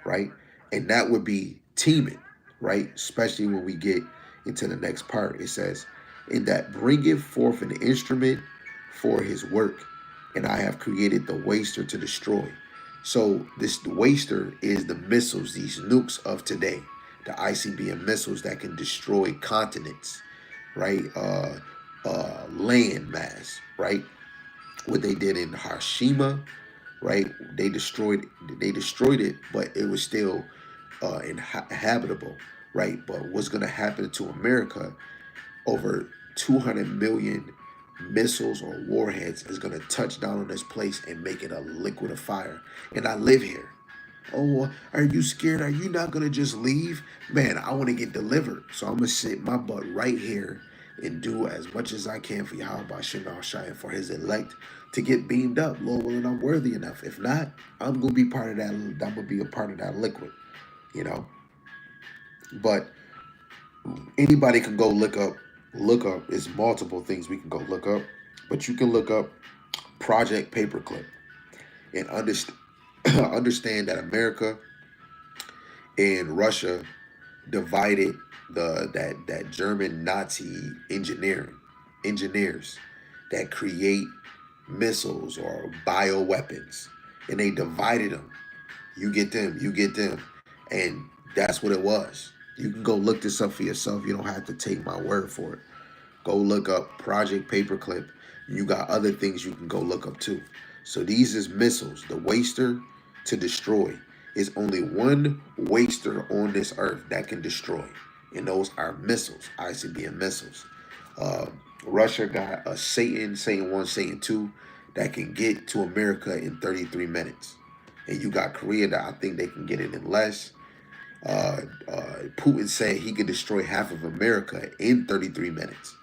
right? And that would be teaming, right? Especially when we get into the next part. It says, "In that bringeth forth an instrument for his work, and I have created the waster to destroy." So this waster is the missiles, these nukes of today, the ICBM missiles that can destroy continents, right? Land mass, right? What they did in Hiroshima, right? They destroyed it, but it was still inhabitable, right? But what's going to happen to America? Over 200 million missiles or warheads is going to touch down on this place and make it a liquid of fire. And I live here. Oh, are you scared? Are you not going to just leave? Man, I want to get delivered. So I'm going to sit my butt right here and do as much as I can for Yahawah and for his elect to get beamed up. Lord willing, I'm worthy enough. If not, I'm going to be part of that. I'm going to be a part of that liquid, you know. But anybody can go look up. It's multiple things we can go look up, but you can look up Project Paperclip and understand that America and Russia divided that German Nazi engineers that create missiles or bioweapons, and they divided them. You get them, and that's what it was. You can go look this up for yourself. You don't have to take my word for it. Go look up Project Paperclip. You got other things you can go look up too. So these is missiles. The waster to destroy is only one waster on this earth that can destroy, and those are missiles, ICBM missiles. Uh, Russia got a Satan 1, Satan 2 that can get to America in 33 minutes. And you got Korea that I think they can get it in less. Putin said he could destroy half of America in 33 minutes.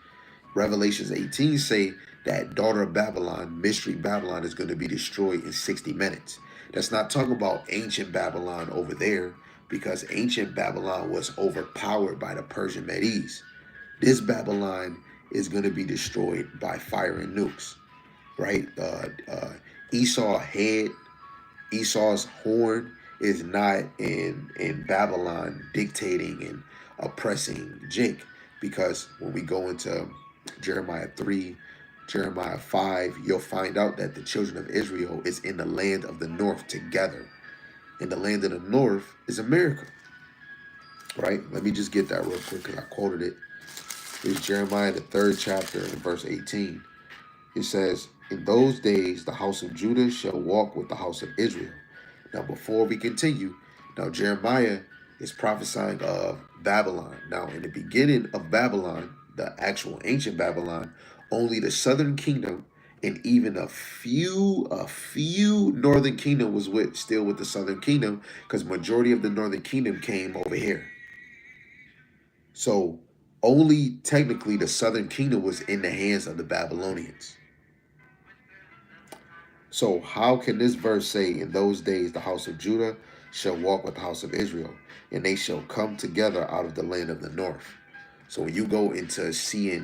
Revelations 18 say that daughter of Babylon, mystery Babylon, is going to be destroyed in 60 minutes. That's not talking about ancient Babylon over there, because ancient Babylon was overpowered by the Persian Medes. This Babylon is going to be destroyed by fire and nukes, right? Esau head, Esau's horn is not in Babylon dictating and oppressing Jake, because when we go into Jeremiah 3, Jeremiah 5, you'll find out that the children of Israel is in the land of the north together. And the land of the north is America, right? Let me just get that real quick because I quoted it. It's Jeremiah, the 3rd chapter, and verse 18. It says, "In those days the house of Judah shall walk with the house of Israel." Now, before we continue, now Jeremiah is prophesying of Babylon. Now, in the beginning of Babylon, the actual ancient Babylon, only the southern kingdom and even a few northern kingdom was still with the southern kingdom, because majority of the northern kingdom came over here. So only technically the southern kingdom was in the hands of the Babylonians. So how can this verse say, "In those days the house of Judah shall walk with the house of Israel, and they shall come together out of the land of the north"? So when you go into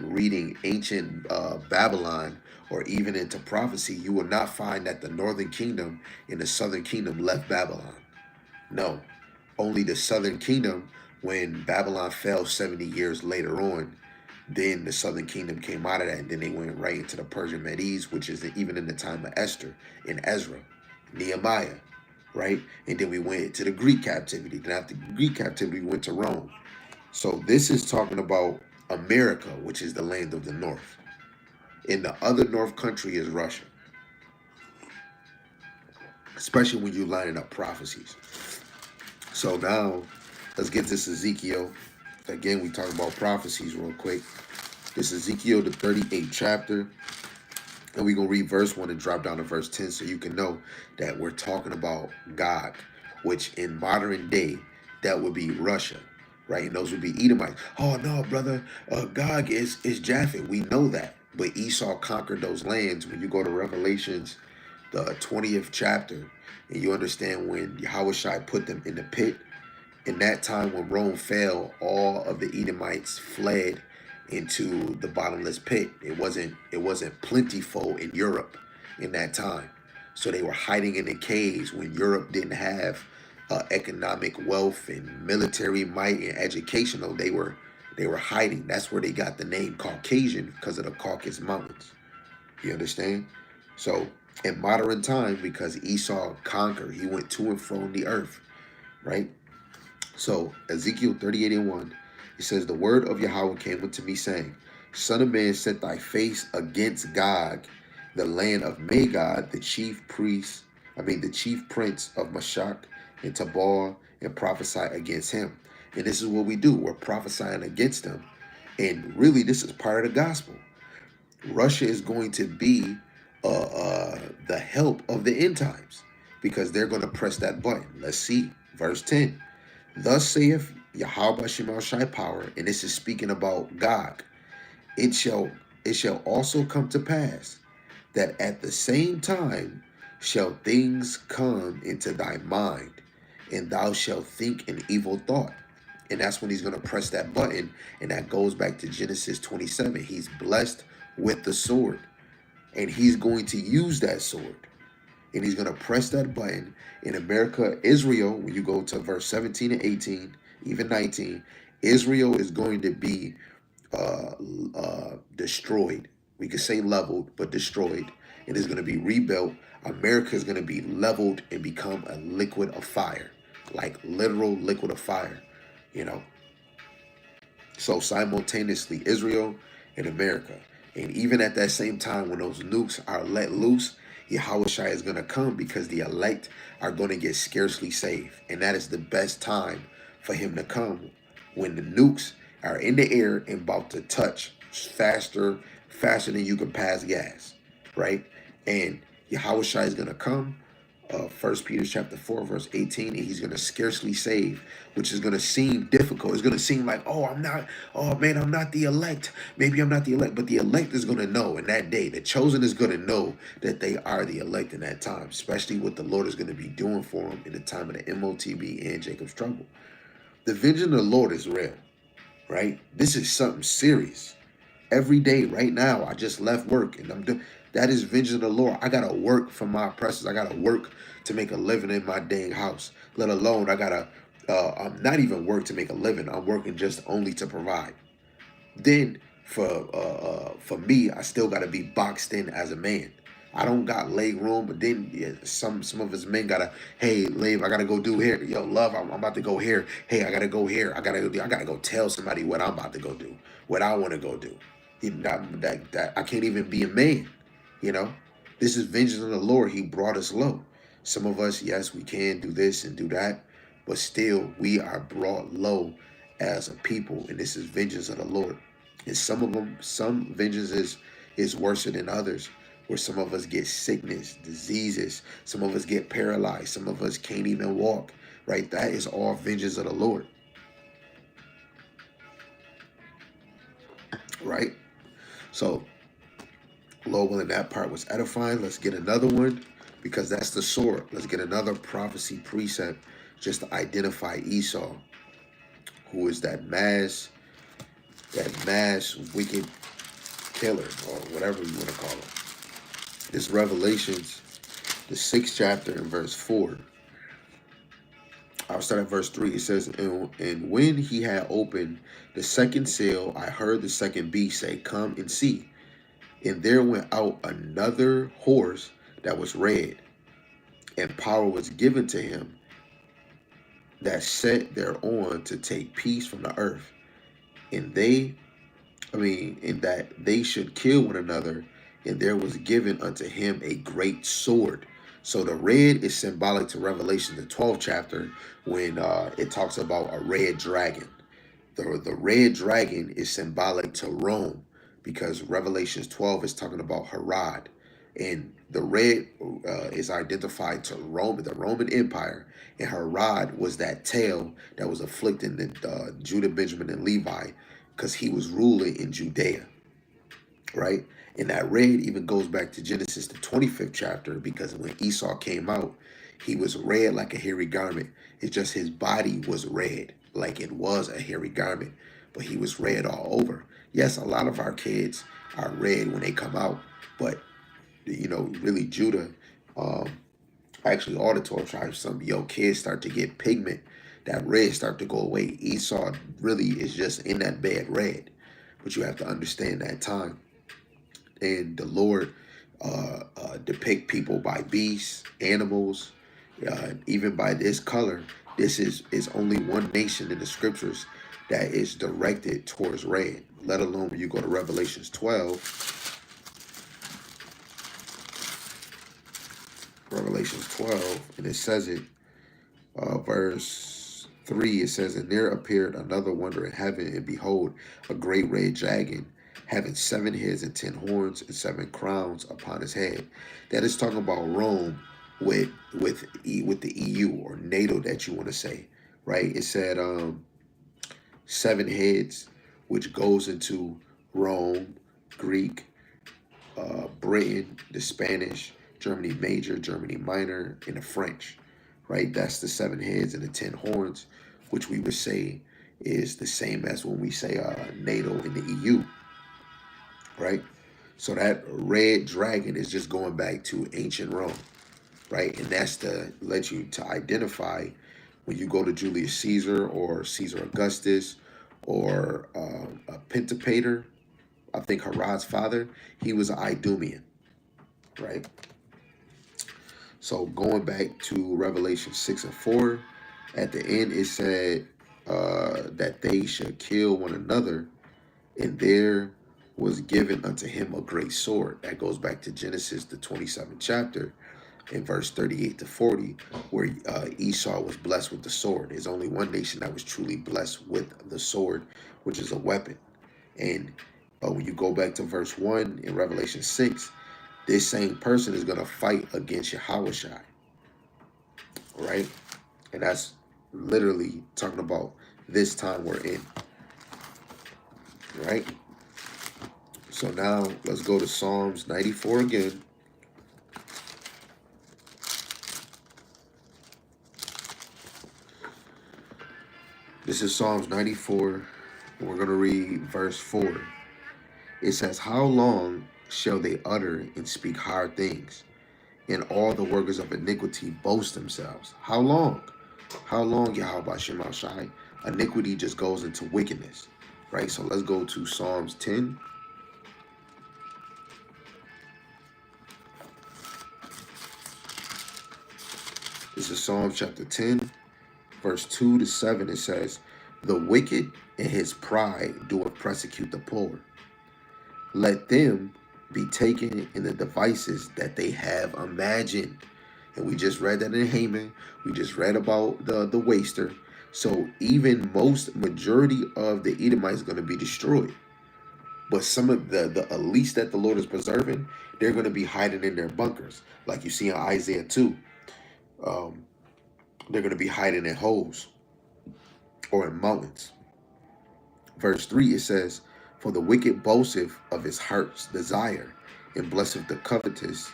reading ancient Babylon, or even into prophecy, you will not find that the northern kingdom and the southern kingdom left Babylon. No, only the southern kingdom, when Babylon fell 70 years later on, Then the southern kingdom came out of that, and then they went right into the Persian Medes, which is even in the time of Esther and Ezra, Nehemiah, right? And then we went to the Greek captivity. Then after Greek captivity, we went to Rome. So this is talking about America, which is the land of the north. And the other north country is Russia, especially when you're lining up prophecies. So now, let's get this Ezekiel. Again, we talk about prophecies real quick. This is Ezekiel, the 38th chapter. And we're going to read verse 1 and drop down to verse 10 so you can know that we're talking about Gog, which in modern day, that would be Russia, right? And those would be Edomites. Oh, no, brother, Gog is Japhet. We know that. But Esau conquered those lands. When you go to Revelations, the 20th chapter, and you understand when Yahawashi put them in the pit, in that time when Rome fell, all of the Edomites fled into the bottomless pit. It wasn't plentiful in Europe in that time. So they were hiding in the caves when Europe didn't have economic wealth and military might and educational. They were hiding. That's where they got the name Caucasian, because of the Caucasus Mountains. You understand? So in modern time, because Esau conquered, he went to and from the earth, right? So Ezekiel 38:1, it says, the word of Yahawah came unto me, saying, Son of man, set thy face against Gog, the land of Magog, the chief prince of Meshach and Tabal, and prophesy against him. And this is what we do. We're prophesying against him. And really, this is part of the gospel. Russia is going to be the help of the end times, because they're going to press that button. Let's see. Verse 10. Thus saith Yahawah Shemal Shai power, and this is speaking about Gog. It shall also come to pass that at the same time shall things come into thy mind, and thou shalt think an evil thought. And that's when he's going to press that button, and that goes back to Genesis 27. He's blessed with the sword, and he's going to use that sword. And he's going to press that button in America. Israel, when you go to verse 17 and 18, even 19, Israel is going to be destroyed. We could say leveled, but destroyed. It is going to be rebuilt. America is going to be leveled and become a liquid of fire, like literal liquid of fire, you know. So simultaneously, Israel and America. And even at that same time, when those nukes are let loose, Yahawashi is going to come, because the elect are going to get scarcely saved. And that is the best time for him to come, when the nukes are in the air and about to touch faster than you can pass gas, right? And Yahawashi is going to come, 1 Peter chapter 4, verse 18, and he's going to scarcely save, which is going to seem difficult. It's going to seem like, I'm not the elect. Maybe I'm not the elect, but the elect is going to know in that day. The chosen is going to know that they are the elect in that time, especially what the Lord is going to be doing for them in the time of the MOTB and Jacob's trouble. The vengeance of the Lord is real, right? This is something serious. Every day, right now, I just left work, and I'm doing. That is vengeance of the Lord. I gotta work for my oppressors. I gotta work to make a living in my dang house. Let alone I gotta, I'm not even work to make a living. I'm working just only to provide. Then for me, I still gotta be boxed in as a man. I don't got leg room, but then some of his men gotta, hey, Lave, I gotta go do here. Yo, love, I'm about to go here. Hey, I gotta go here. I gotta go tell somebody what I'm about to go do, what I want to go do. That I can't even be a man. You know, this is vengeance of the Lord. He brought us low. Some of us, yes, we can do this and do that, but still we are brought low as a people, and this is vengeance of the Lord. And some vengeance is worse than others, where some of us get sickness, diseases, some of us get paralyzed, some of us can't even walk, right? That is all vengeance of the Lord, right? So, Lord willing, that part was edifying. Let's get another one, because that's the sword. Let's get another prophecy precept just to identify Esau, who is that mass wicked killer, or whatever you want to call him. This Revelations, the 6th chapter and verse 4. I'll start at verse 3. It says, and when he had opened the second seal, I heard the second beast say, come and see. And there went out another horse that was red, and power was given to him that sat thereon to take peace from the earth. And in that they should kill one another, and there was given unto him a great sword. So the red is symbolic to Revelation, the 12th chapter, when it talks about a red dragon. The red dragon is symbolic to Rome, because Revelations 12 is talking about Herod. And the red is identified to Rome, the Roman Empire. And Herod was that tail that was afflicting the Judah, Benjamin, and Levi, because he was ruling in Judea, right? And that red even goes back to Genesis, the 25th chapter, because when Esau came out, he was red like a hairy garment. It's just his body was red, like it was a hairy garment, but he was red all over. Yes, a lot of our kids are red when they come out, but, really Judah, actually all the 12 tribes, some kids start to get pigment. That red start to go away. Esau really is just in that bad red, but you have to understand that time. And the Lord depict people by beasts, animals, even by this color. This is only one nation in the scriptures that is directed towards red, let alone when you go to Revelations 12. Revelations 12, and it says it, verse 3, it says, and there appeared another wonder in heaven, and behold, a great red dragon, having 7 heads and 10 horns and 7 crowns upon his head. That is talking about Rome with the EU or NATO, that you want to say, right? It said 7 heads, which goes into Rome, Greek, Britain, the Spanish, Germany Major, Germany Minor, and the French, right? That's the 7 heads and the 10 horns, which we would say is the same as when we say NATO and the EU, right? So that red dragon is just going back to ancient Rome, right? And that's to let you to identify when you go to Julius Caesar or Caesar Augustus or a Pentapater. I think Herod's father, he was an Idumean, right? So going back to Revelation 6 and 4, at the end it said that they should kill one another, and there was given unto him a great sword. That goes back to Genesis, the 27th chapter, in verse 38 to 40, where Esau was blessed with the sword. There's only one nation that was truly blessed with the sword, which is a weapon. And when you go back to verse 1 in Revelation 6, this same person is going to fight against Yahawashi, right? And that's literally talking about this time we're in, right? So now let's go to Psalms 94 again. This is Psalms 94, and we're going to read verse 4. It says, how long shall they utter and speak hard things, and all the workers of iniquity boast themselves? How long? How long, Yahawah? Iniquity just goes into wickedness, right? So let's go to Psalms 10. This is Psalms chapter 10, verse 2 to 7. It says, the wicked in his pride doeth persecute the poor. Let them be taken in the devices that they have imagined. And we just read that in Haman. We just read about the waster. So even majority of the Edomites are going to be destroyed. But some of the elites that the Lord is preserving, they're going to be hiding in their bunkers. Like you see in Isaiah 2. They're going to be hiding in holes or in mountains. Verse 3, it says, for the wicked boasteth of his heart's desire, and blesseth the covetous,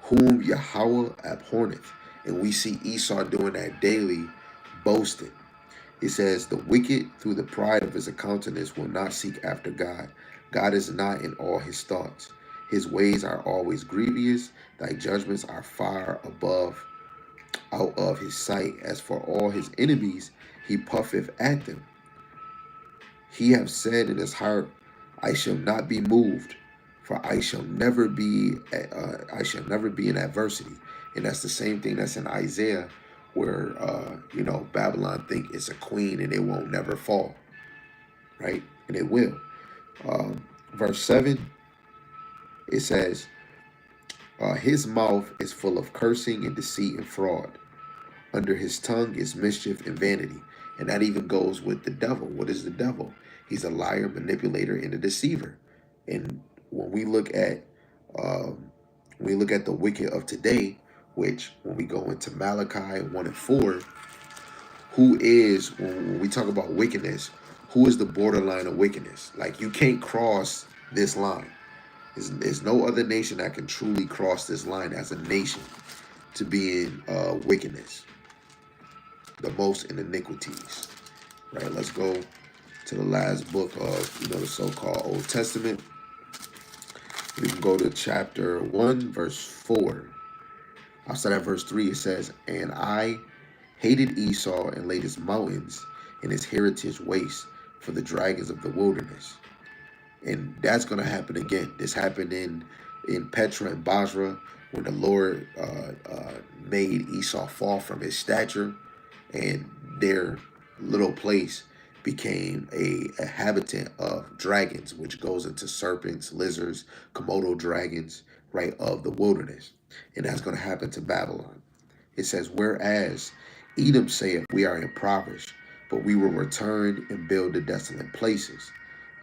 whom Yahawah abhorreth. And we see Esau doing that daily, boasting. It says, the wicked through the pride of his countenance will not seek after God. God is not in all his thoughts. His ways are always grievous. Thy judgments are far above out of his sight. As for all his enemies, he puffeth at them. He hath said in his heart, I shall not be moved, for I shall never be in adversity. And that's the same thing that's in Isaiah, where Babylon think it's a queen and it won't never fall, right? And it will. Verse 7, it says, his mouth is full of cursing and deceit and fraud. Under his tongue is mischief and vanity. And that even goes with the devil. What is the devil? He's a liar, manipulator, and a deceiver. And when we look at the wicked of today, which when we go into Malachi 1 and 4, when we talk about wickedness, who is the borderline of wickedness? Like, you can't cross this line. There's no other nation that can truly cross this line as a nation to be in wickedness, the most in iniquities. Right? Let's go to the last book of the so-called Old Testament. We can go to chapter 1, verse 4. I'll start at verse 3. It says, and I hated Esau and laid his mountains and his heritage waste for the dragons of the wilderness. And that's going to happen again. This happened in Petra and Basra, when the Lord made Esau fall from his stature, and their little place became a habitant of dragons, which goes into serpents, lizards, Komodo dragons, right, of the wilderness. And that's going to happen to Babylon. It says, whereas Edom saith, we are impoverished, but we will return and build the desolate places.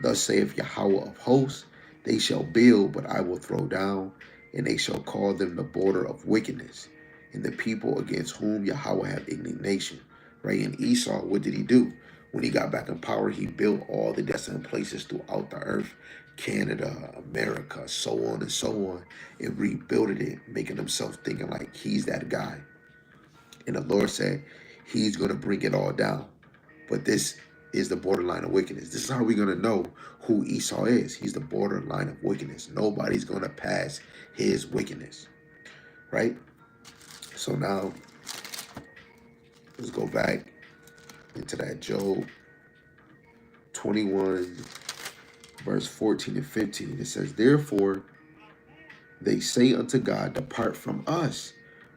Thus saith Yahawah of hosts, they shall build, but I will throw down, and they shall call them the border of wickedness, and the people against whom Yahawah have indignation. Right? And Esau, what did he do? When he got back in power, he built all the desolate places throughout the earth, Canada, America, so on and so on, and rebuilt it, making himself thinking like he's that guy. And the Lord said, he's going to bring it all down. But this is the borderline of wickedness. This is how we're going to know who Esau is. He's the borderline of wickedness. Nobody's going to pass his wickedness. Right? So now, let's go back into that Job 21, verse 14 and 15. It says, therefore, they say unto God, depart from us,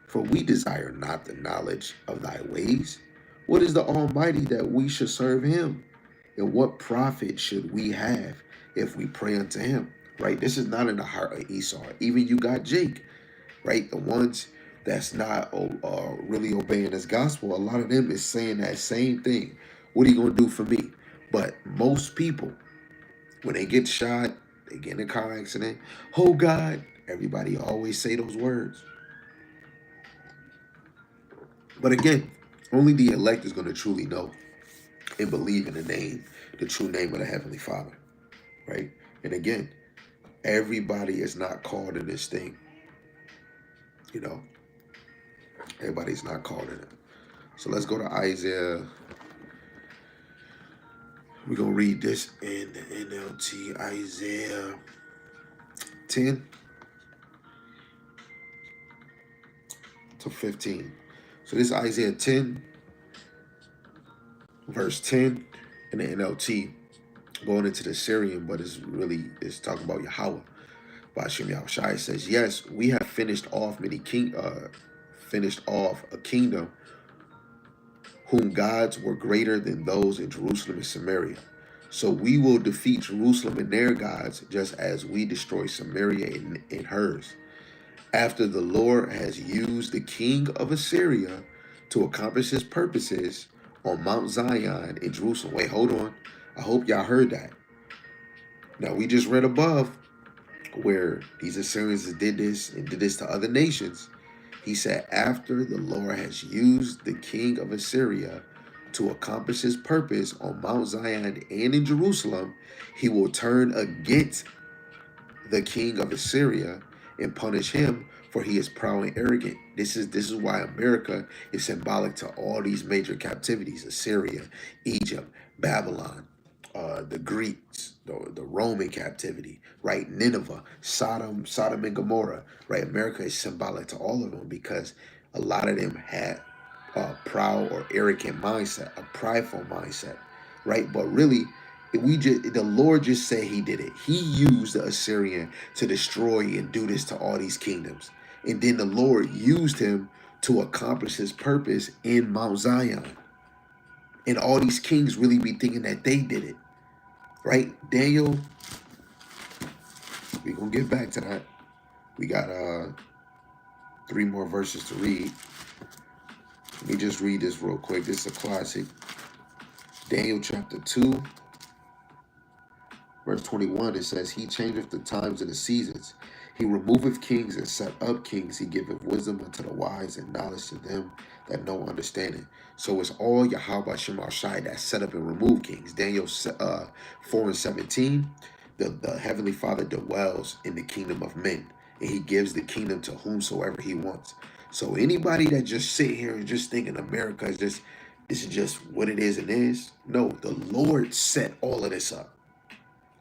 for we desire not the knowledge of thy ways. What is the Almighty that we should serve him? And what profit should we have if we pray unto him? Right? This is not in the heart of Esau. Even you got Jake, right? The ones that's not really obeying this gospel, a lot of them is saying that same thing. What are you going to do for me? But most people, when they get shot, they get in a car accident, oh God, everybody always say those words. But again, only the elect is going to truly know and believe in the true name of the Heavenly Father, right? And again, everybody is not called in this thing, everybody's not called in it. So let's go to Isaiah. We're going to read this in the NLT, Isaiah 10 to 15. So this is Isaiah 10, verse 10 in the NLT, going into the Syrian, but it's talking about Yahawah. Bahasham Yahawashi says, yes, we have finished off a kingdom whom gods were greater than those in Jerusalem and Samaria. So we will defeat Jerusalem and their gods, just as we destroy Samaria and hers. After the Lord has used the king of Assyria to accomplish his purposes on Mount Zion in Jerusalem. Wait, hold on. I hope y'all heard that. Now, we just read above where these Assyrians did this and did this to other nations. He said, after the Lord has used the king of Assyria to accomplish his purpose on Mount Zion and in Jerusalem, he will turn against the king of Assyria and punish him, for he is proud and arrogant. This is why America is symbolic to all these major captivities: Assyria, Egypt, Babylon, the Greeks, the Roman captivity, right? Nineveh, Sodom and Gomorrah, right? America is symbolic to all of them because a lot of them had a proud or arrogant mindset, a prideful mindset, right? But really, the Lord just said He did it. He used the Assyrian to destroy and do this to all these kingdoms, and then the Lord used him to accomplish His purpose in Mount Zion. And all these kings really be thinking that they did it, right? Daniel, we're gonna get back to that. We got 3 more verses to read. Let me just read this real quick. This is a classic. Daniel chapter 2, verse 21, it says, He changeth the times and the seasons. He removeth kings and set up kings. He giveth wisdom unto the wise and knowledge to them that know understanding. So it's all Yahawah Shai that set up and remove kings. Daniel 4:17, the Heavenly Father dwells in the kingdom of men, and He gives the kingdom to whomsoever He wants. So anybody that just sit here and just thinking America is just, this is just what it is and is. No, the Lord set all of this up.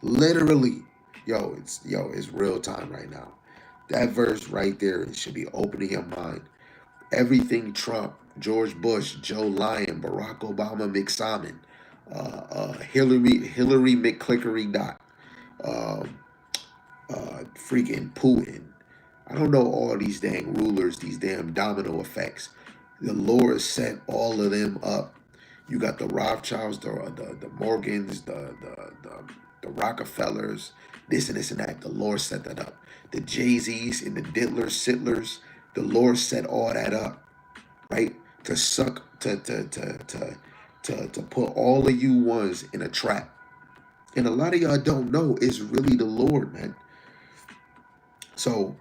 Literally. It's real time right now. That verse right there should be opening your mind. Everything Trump, George Bush, Joe Lyon, Barack Obama, McSalmon, Hillary McClickery Dot, freaking Putin. I don't know all these dang rulers, these damn domino effects. The Lord set all of them up. You got the Rothschilds, the Morgans, the Rockefellers, this and this and that. The Lord set that up. The Jay-Z's and the Dittlers, Sittlers, the Lord set all that up, right? To put all of you ones in a trap. And a lot of y'all don't know it's really the Lord, man. So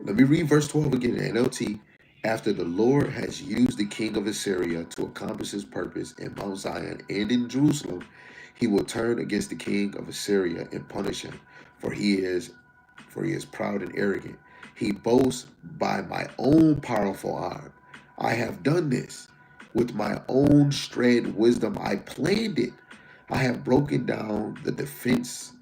let me read verse 12 again in NLT. After the Lord has used the king of Assyria to accomplish His purpose in Mount Zion and in Jerusalem, He will turn against the king of Assyria and punish him, for he is proud and arrogant. He boasts, by my own powerful arm I have done this. With my own strength, wisdom, I planned it. I have broken down the defense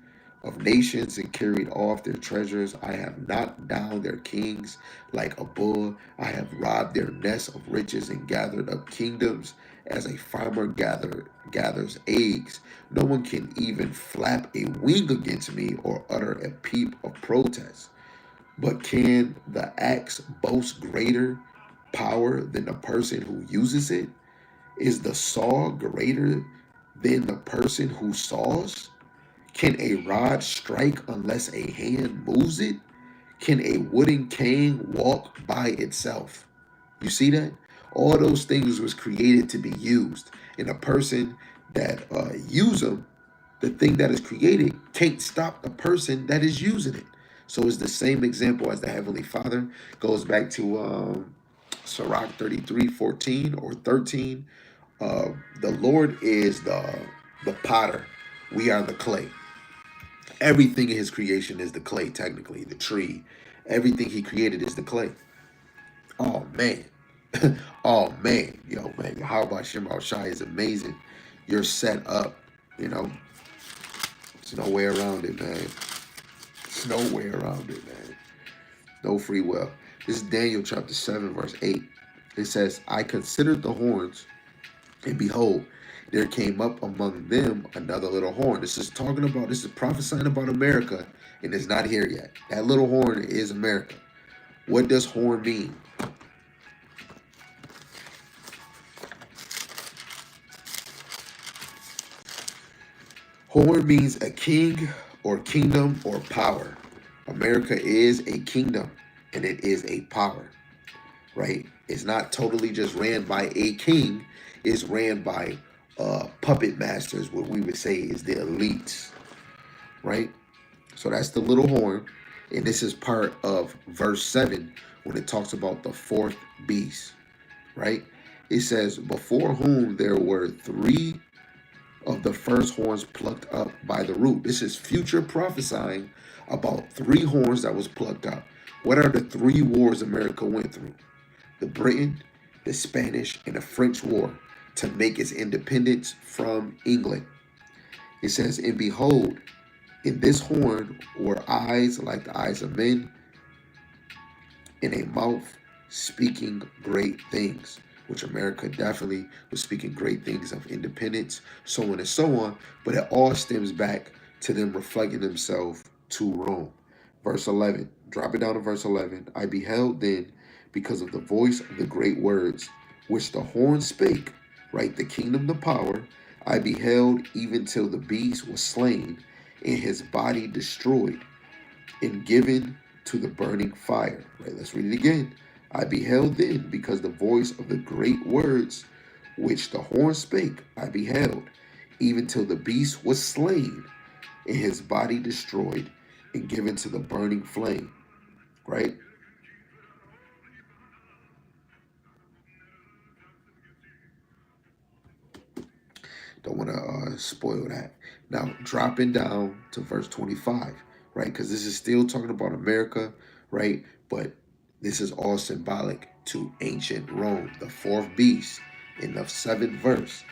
of nations and carried off their treasures. I have knocked down their kings like a bull. I have robbed their nests of riches and gathered up kingdoms as a farmer gathers eggs. No one can even flap a wing against me or utter a peep of protest. But can the axe boast greater power than the person who uses it? Is the saw greater than the person who saws? Can a rod strike unless a hand moves it? Can a wooden cane walk by itself? You see that? All those things was created to be used. And a person that use them, the thing that is created can't stop the person that is using it. So it's the same example as the Heavenly Father. Goes back to Sirach 33:14 or 13. The Lord is the potter. We are the clay. Everything in His creation is the clay, technically. The tree. Everything He created is the clay. Oh, man. Oh, man. Yo, man. Yahawah Shai is amazing. You're set up, you know. There's no way around it, man. There's no way around it, man. No free will. This is Daniel chapter 7, verse 8. It says, I considered the horns, and behold, there came up among them another little horn. This is prophesying about America, and it's not here yet. That little horn is America. What does horn mean? Horn means a king or kingdom or power. America is a kingdom, and it is a power, right? It's not totally just ran by a king. It's ran by puppet masters, what we would say is the elites, right? So that's the little horn. And this is part of verse 7 when it talks about the fourth beast, right? It says, before whom there were 3 of the first horns plucked up by the root. This is future prophesying about 3 horns that was plucked up. What are the 3 wars America went through? The Britain, the Spanish, and the French War to make its independence from England. It says, and behold, in this horn were eyes like the eyes of men, and a mouth speaking great things, which America definitely was speaking great things of independence, so on and so on. But it all stems back to them reflecting themselves to Rome. Verse 11, drop it down to verse 11. I beheld then, because of the voice of the great words which the horn spake, right? The kingdom, the power. I beheld even till the beast was slain, and his body destroyed, and given to the burning fire. Right? Let's read it again. I beheld then, because the voice of the great words which the horn spake, I beheld, even till the beast was slain, and his body destroyed, and given to the burning flame. Right? Don't want to spoil that. Now, dropping down to verse 25, right? Because this is still talking about America, right? But this is all symbolic to ancient Rome, the fourth beast in the seventh verse.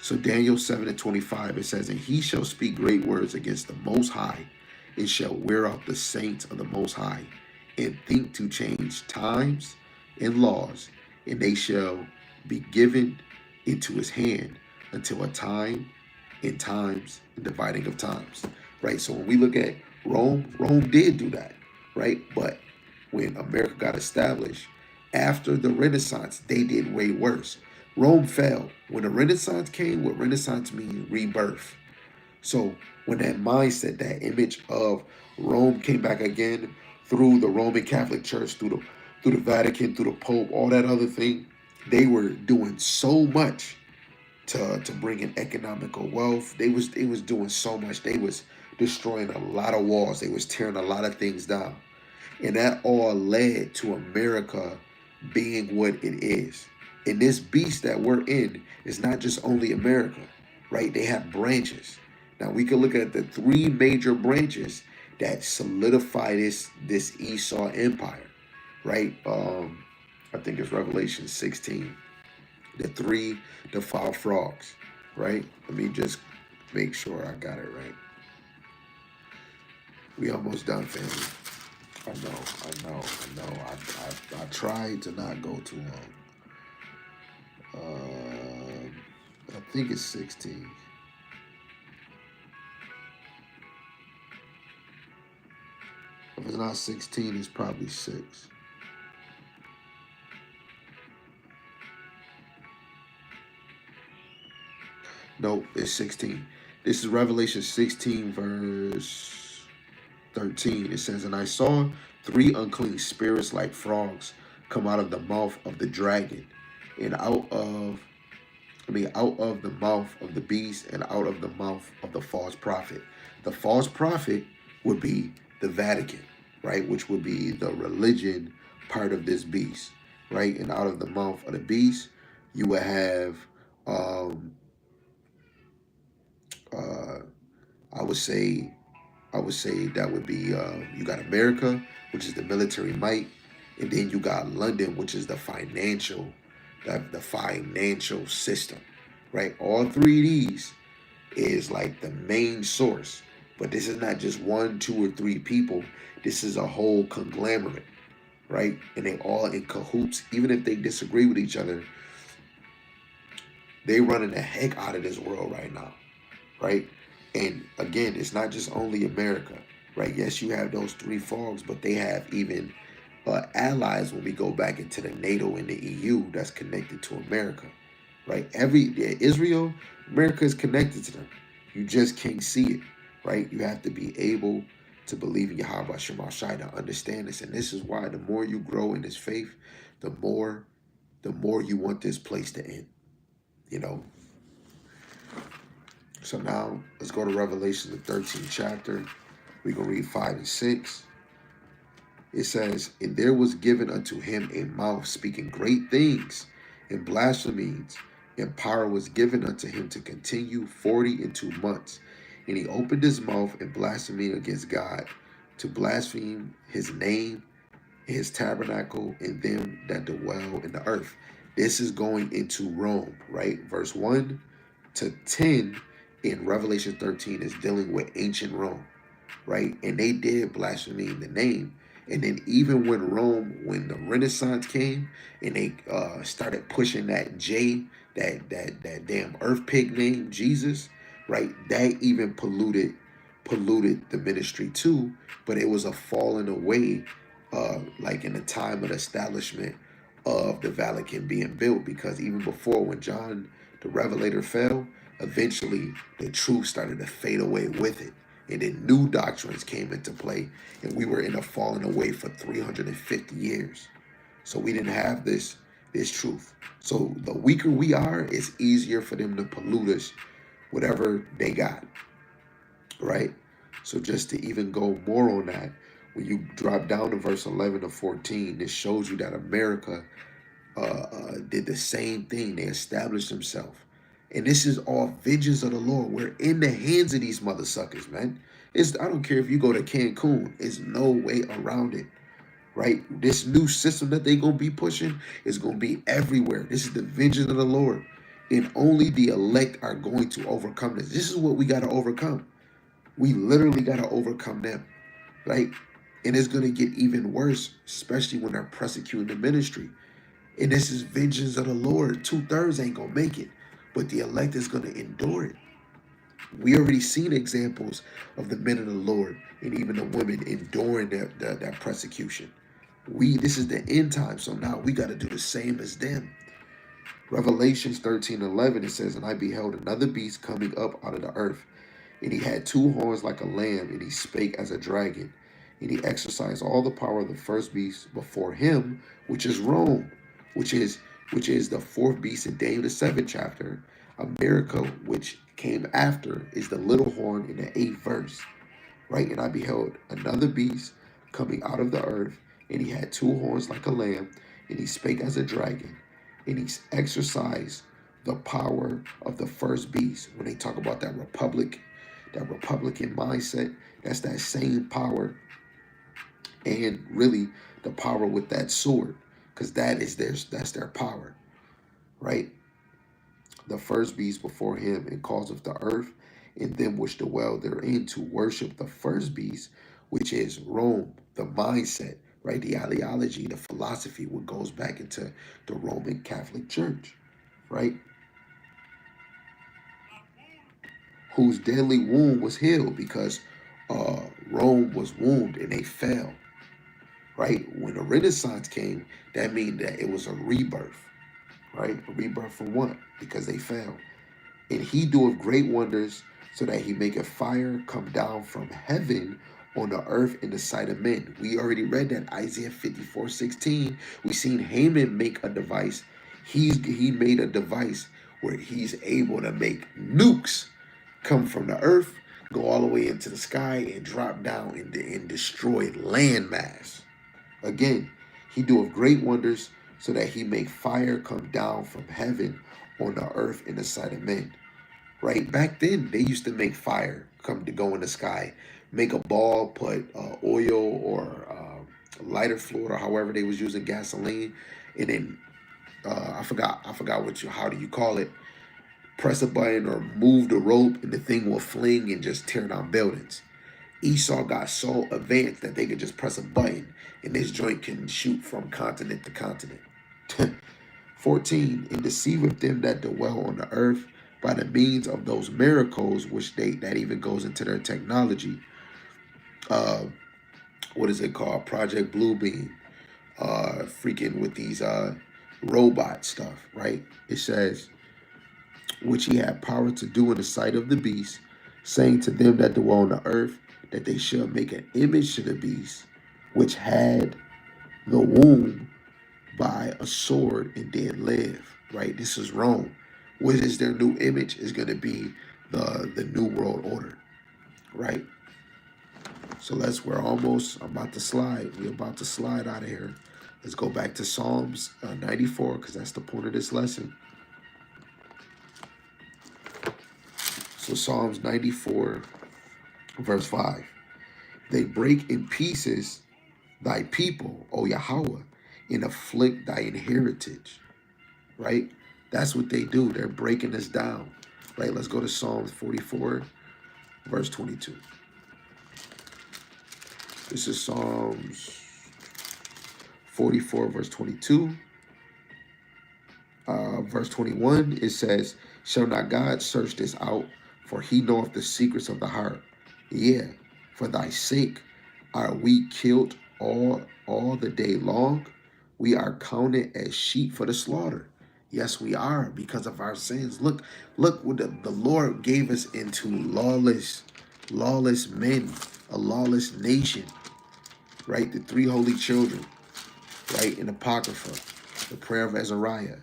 So Daniel 7 and 25, it says, and he shall speak great words against the Most High, and shall wear out the saints of the Most High, and think to change times and laws, and they shall be given into his hand until a time and times and dividing of times. Right? So when we look at Rome, Rome did do that, right? But when America got established, after the Renaissance, they did way worse. Rome fell. When the Renaissance came, what Renaissance means rebirth. So when that mindset, that image of Rome came back again through the Roman Catholic Church, through the Vatican, through the Pope, all that other thing, they were doing so much to bring in economical wealth. They was doing so much. They was destroying a lot of walls. They was tearing a lot of things down. And that all led to America being what it is. And this beast that we're in is not just only America, right? They have branches. Now we can look at the three major branches that solidify this Esau empire, right? I think it's Revelation 16. The five frogs, right? Let me just make sure I got it right. We almost done, family. I know. I tried to not go too long. I think it's 16. If it's not 16, it's probably 6. Nope, it's 16. This is Revelation 16, verse 13. It says, and I saw 3 unclean spirits like frogs come out of the mouth of the dragon, and out of the mouth of the beast, and out of the mouth of the false prophet. The false prophet would be the Vatican, right? Which would be the religion part of this beast, right? And out of the mouth of the beast, you would have, I would say that would be, you got America, which is the military might, and then you got London, which is the financial system, right? All three of these is like the main source, but this is not just 1, 2, or 3 people. This is a whole conglomerate, right? And they all in cahoots. Even if they disagree with each other, they running the heck out of this world right now, right? And again, it's not just only America, right? Yes, you have those 3 frogs, but they have even allies when we go back into the NATO and the EU that's connected to America, right? Israel, America is connected to them. You just can't see it, right? You have to be able to believe in Yahawah Shemashai to understand this. And this is why the more you grow in this faith, the more you want this place to end, you know? So now let's go to Revelation, the 13th chapter. We're going to read 5 and 6. It says, and there was given unto him a mouth speaking great things and blasphemies, and power was given unto him to continue 42 months. And he opened his mouth and blasphemed against God, to blaspheme his name, his tabernacle, and them that dwell in the earth. This is going into Rome, right? Verse 1 to 10 in Revelation 13 is dealing with ancient Rome, right? And they did blaspheme the name. And then even when the Renaissance came and they started pushing that J, that damn earth pig name, Jesus, right? That even polluted the ministry too. But it was a falling away, like in the time of the establishment of the Vatican being built, because even before when John the Revelator fell, eventually the truth started to fade away with it. And then new doctrines came into play, and we were in a falling away for 350 years. So we didn't have this truth. So the weaker we are, it's easier for them to pollute us, whatever they got, right? So just to even go more on that, when you drop down to verse 11 to 14, this shows you that America did the same thing. They established themselves. And this is all vengeance of the Lord. We're in the hands of these mother suckers, man. I don't care if you go to Cancun. There's no way around it, right? This new system that they're going to be pushing is going to be everywhere. This is the vengeance of the Lord. And only the elect are going to overcome this. This is what we got to overcome. We literally got to overcome them, right? And it's going to get even worse, especially when they're persecuting the ministry. And this is vengeance of the Lord. 2/3 ain't going to make it, but the elect is going to endure it. We already seen examples of the men of the Lord and even the women enduring that persecution. This is the end time, so now we got to do the same as them. Revelations 13:11, it says, "And I beheld another beast coming up out of the earth, and he had two horns like a lamb, and he spake as a dragon, and he exercised all the power of the first beast before him, which is Rome," which is the fourth beast in Daniel the seventh chapter. America, which came after, is the little horn in the 8th verse, right? "And I beheld another beast coming out of the earth, and he had two horns like a lamb, and he spake as a dragon, and he exercised the power of the first beast." When they talk about that Republican mindset, that's that same power, and really the power with that sword, because that's their power, right? "The first beast before him, and causeth the earth and them which dwell therein to worship the first beast, which is Rome," the mindset, right? The ideology, the philosophy, what goes back into the Roman Catholic Church, right? "Whose deadly wound was healed," because Rome was wounded and they fell, right? When the Renaissance came, that means that it was a rebirth, right? A rebirth from what? Because they fell. "And he doeth great wonders, so that he maketh fire come down from heaven on the earth in the sight of men." We already read that, Isaiah 54:16. We seen Haman make a device. He made a device where he's able to make nukes come from the earth, go all the way into the sky, and drop down and destroy landmass. Again, "he doeth great wonders, so that he make fire come down from heaven on the earth in the sight of men." Right? Back then, they used to make fire come to go in the sky, make a ball, put oil or lighter fluid, or however they was using gasoline, and then I forgot how do you call it? Press a button or move the rope, and the thing will fling and just tear down buildings. Esau got so advanced that they could just press a button, and this joint can shoot from continent to continent. 14, "And deceiveth them that dwell on the earth by the means of those miracles," which that even goes into their technology. What is it called? Project Bluebeam. Freaking with these robot stuff, right? It says, "Which he had power to do in the sight of the beast, saying to them that dwell on the earth, that they should make an image to the beast, which had the wound by a sword and did live," right? This is Rome. What is their new image? Is going to be the new world order, right? So I'm about to slide. We're about to slide out of here. Let's go back to Psalms 94, because that's the point of this lesson. So Psalms 94, verse 5. "They break in pieces thy people, O Yahawah, and afflict thy inheritance," right? That's what they do. They're breaking us down, right? Let's go to Psalms 44, verse 22. This is Psalms 44, verse 22. Verse 21, it says, shall not God search this out? For he knoweth the secrets of the heart. Yeah, for thy sake are we killed all the day long. We are counted as sheep for the slaughter. Yes, we are, because of our sins. Look what the Lord gave us into lawless men, a lawless nation, right? The three holy children, right? In Apocrypha, the prayer of Azariah.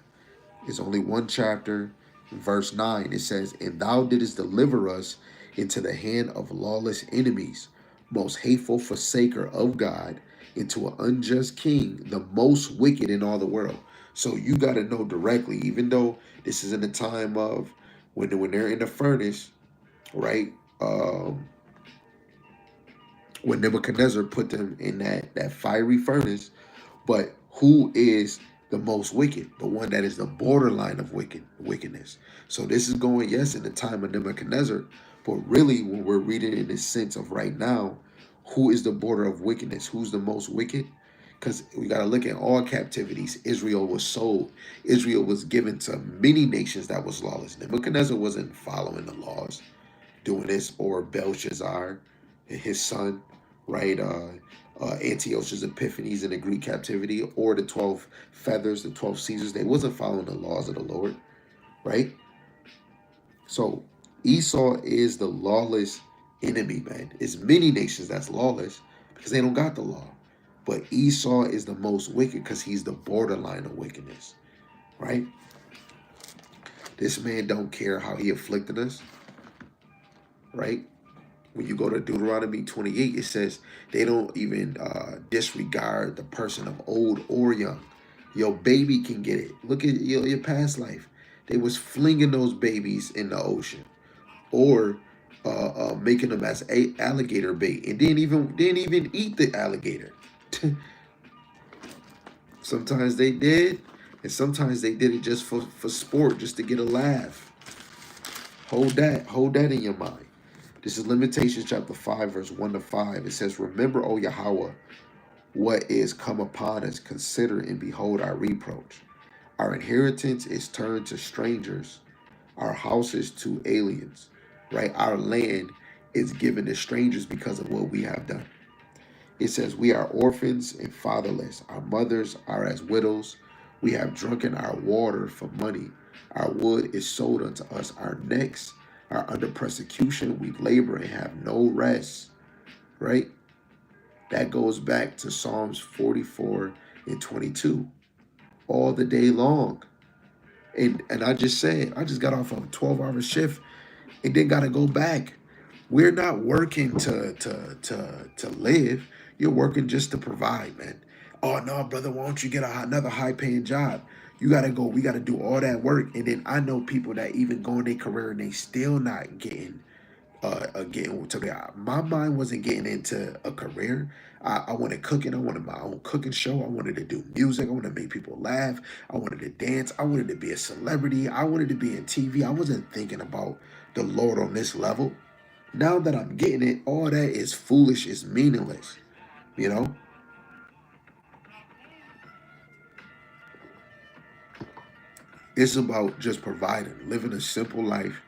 It's only one chapter, verse 9. It says, and thou didst deliver us into the hand of lawless enemies, most hateful forsaker of God, into an unjust king, the most wicked in all the world. So you got to know directly, even though this is in the time of when they're in the furnace, right? When Nebuchadnezzar put them in that fiery furnace, but who is the most wicked? The one that is the borderline of wickedness. So this is going, yes, in the time of Nebuchadnezzar, but really when we're reading in the sense of right now, who is the border of wickedness? Who's the most wicked? Because we got to look at all captivities. Israel was sold. Israel was given to many nations that was lawless. Nebuchadnezzar wasn't following the laws, doing this, or Belshazzar and his son, right? Antiochus Epiphanes in the Greek captivity, or the 12 feathers, the 12 Caesars. They wasn't following the laws of the Lord, right? So Esau is the lawless enemy, man. It's many nations that's lawless because they don't got the law. But Esau is the most wicked because he's the borderline of wickedness, right? This man don't care how he afflicted us, right? When you go to Deuteronomy 28, it says they don't even disregard the person of old or young. Your baby can get it. Look at your past life. They was flinging those babies in the ocean, or making them as alligator bait, and didn't even eat the alligator. Sometimes they did, and sometimes they did it just for sport, just to get a laugh. Hold that in your mind. This is Limitations chapter 5, verse 1 to 5. It says, remember, O Yahawah, what is come upon us. Consider and behold our reproach. Our inheritance is turned to strangers, our houses to aliens, right? Our land is given to strangers because of what we have done. It says, we are orphans and fatherless. Our mothers are as widows. We have drunken our water for money. Our wood is sold unto us. Our necks are under persecution. We labor and have no rest, right? That goes back to Psalms 44 and 22. All the day long. And I just said, I just got off of a 12-hour shift and then got to go back. We're not working to live. You're working just to provide, man. Oh no, brother, why don't you get another high-paying job? You gotta go. We gotta do all that work, and then I know people that even go in their career and they still not getting to their. My mind wasn't getting into a career. I wanted cooking. I wanted my own cooking show. I wanted to do music. I wanted to make people laugh. I wanted to dance. I wanted to be a celebrity. I wanted to be in TV. I wasn't thinking about the Lord on this level. Now that I'm getting it, all that is foolish, is meaningless. You know? It's about just providing, living a simple life.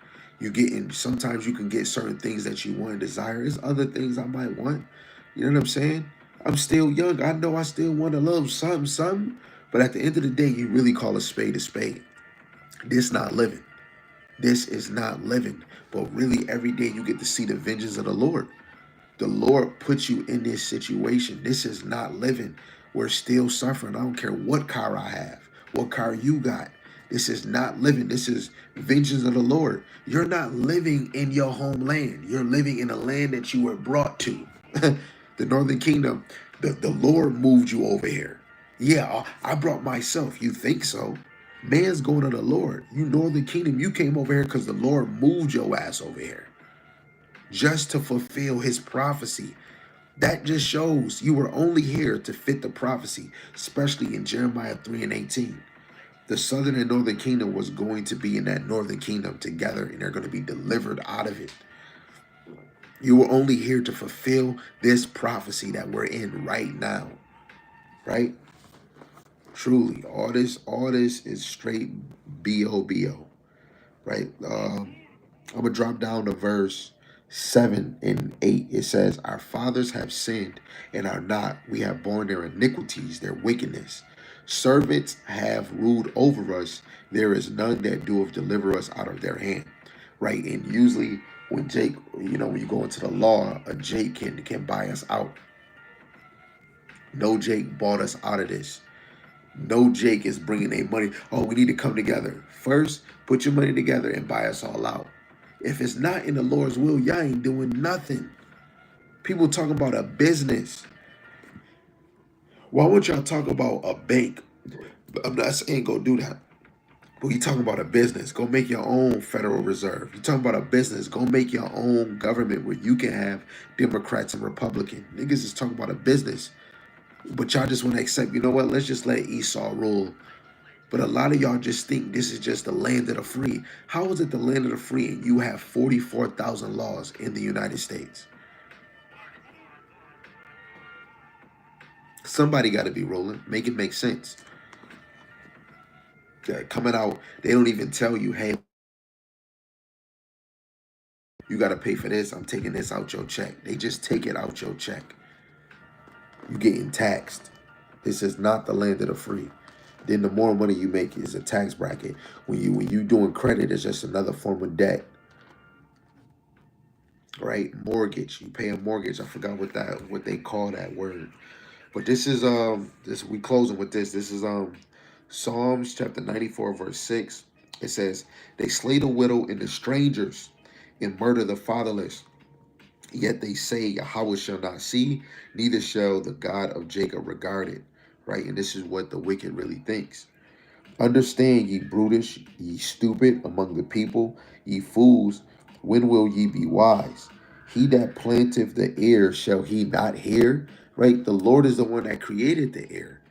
Sometimes you can get certain things that you want and desire. There's other things I might want. You know what I'm saying? I'm still young. I know I still want a little something. But at the end of the day, you really call a spade a spade. This not living. This is not living. But really, every day you get to see the vengeance of the Lord. The Lord puts you in this situation. This is not living. We're still suffering. I don't care what car I have, what car you got. This is not living. This is vengeance of the Lord. You're not living in your homeland. You're living in a land that you were brought to. The Northern Kingdom, the Lord moved you over here. Yeah, I brought myself. You think so? Man's going to the Lord. You Northern Kingdom, you came over here because the Lord moved your ass over here just to fulfill his prophecy. That just shows you were only here to fit the prophecy, especially in Jeremiah 3 and 18. The southern and northern kingdom was going to be in that northern kingdom together, and they're going to be delivered out of it. You were only here to fulfill this prophecy that we're in right now, right? Truly, all this is straight B-O-B-O, right? I'm gonna drop down to verse 7 and 8. It says, "Our fathers have sinned and are not. We have borne their iniquities, their wickedness. Servants have ruled over us. There is none that doeth deliver us out of their hand." Right? And usually when Jake, when you go into the law, a Jake can buy us out. No Jake bought us out of this. No Jake is bringing their money. Oh, we need to come together. First, put your money together and buy us all out. If it's not in the Lord's will, y'all ain't doing nothing. People talking about a business. Why won't y'all talk about a bank? I'm not saying go do that. But you talking about a business. Go make your own Federal Reserve. You talking about a business. Go make your own government where you can have Democrats and Republicans. Niggas is talking about a business. But y'all just want to accept, you know what? Let's just let Esau rule. But a lot of y'all just think this is just the land of the free. How is it the land of the free and you have 44,000 laws in the United States? Somebody got to be ruling. Make it make sense. Coming out, they don't even tell you, hey, you got to pay for this. I'm taking this out your check. They just take it out your check. You getting taxed. This is not the land of the free. Then the more money you make is a tax bracket. When you doing credit, it's just another form of debt. Right? Mortgage. You pay a mortgage. I forgot what they call that word. But this is we closing with this. This is Psalms chapter 94 verse 6. It says, "They slay the widow and the strangers and murder the fatherless. Yet they say Yahawah shall not see, neither shall the God of Jacob regard it." Right? And this is what the wicked really thinks. "Understand, ye brutish, ye stupid among the people, ye fools, when will ye be wise? He that planteth the ear, shall he not hear?" Right? The Lord is the one that created the ear.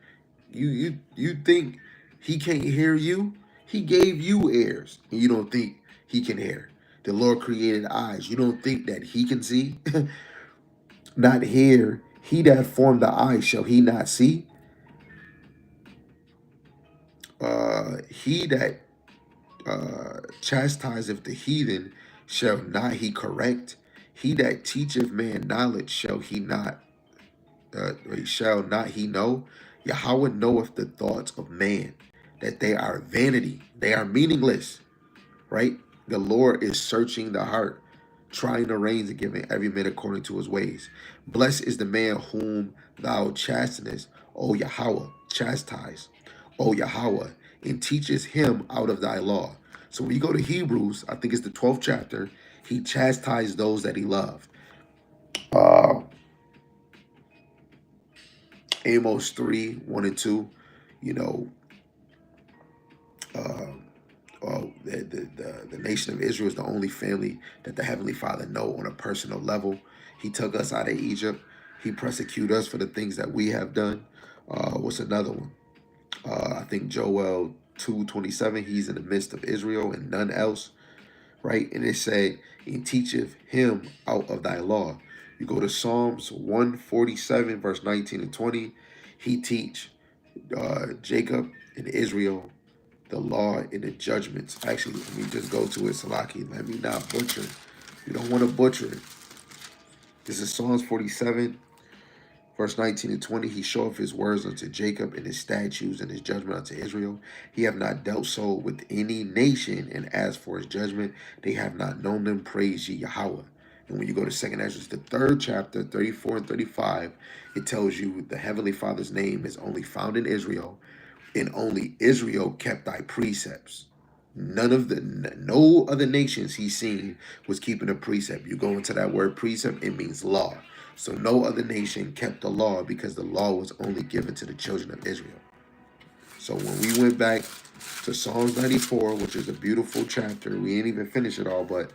You think he can't hear you? He gave you ears, and you don't think he can hear. The Lord created eyes. You don't think that he can see? Not hear. He that formed the eyes, shall he not see? He that chastiseth the heathen, shall not he correct? He that teacheth man knowledge, shall not he know? Yahawah knoweth the thoughts of man, that they are vanity, they are meaningless. Right? The Lord is searching the heart, trying the reins and giving every man according to his ways. Blessed is the man whom thou chastenest, O Yahawah, chastise, O Yahawah, and teaches him out of thy law. So when you go to Hebrews, I think it's the 12th chapter, he chastised those that he loved. Amos 3, 1 and 2, you know, the nation of Israel is the only family that the Heavenly Father know on a personal level. He took us out of Egypt. He persecuted us for the things that we have done. What's another one? I think Joel 2:27. He's in the midst of Israel and none else. Right? And it said, "And teacheth him out of thy law." You go to Psalms 147, verse 19 and 20. He teach Jacob and Israel the law and the judgments. Actually, let me just go to it, Salaki. Let me not butcher it. You don't want to butcher it. This is Psalms 47, verse 19 and 20. "He showeth his words unto Jacob, and his statutes and his judgment unto Israel. He have not dealt so with any nation, and as for his judgment, they have not known them. Praise ye Yahawah." And when you go to Second Ezra, the 3rd chapter, 34 and 35, it tells you the Heavenly Father's name is only found in Israel, and only Israel kept thy precepts. No other nations he's seen was keeping a precept. You go into that word precept, it means law. So no other nation kept the law because the law was only given to the children of Israel. So when we went back to Psalms 94, which is a beautiful chapter, we didn't even finish it all, but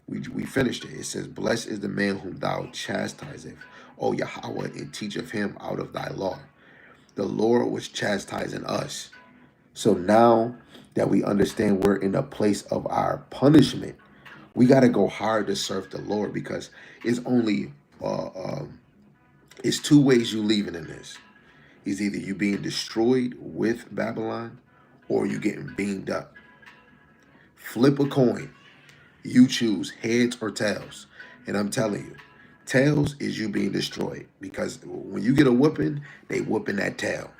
we finished it. It says, "Blessed is the man whom thou chastiseth, O Yahawah, and teacheth him out of thy law." The Lord was chastising us. So now that we understand we're in a place of our punishment, we got to go hard to serve the Lord, because it's only it's two ways you leaving in this. is either you being destroyed with Babylon or you getting beamed up. Flip a coin. You choose heads or tails. And I'm telling you, tails is you being destroyed. Because when you get a whooping, they whooping that tail.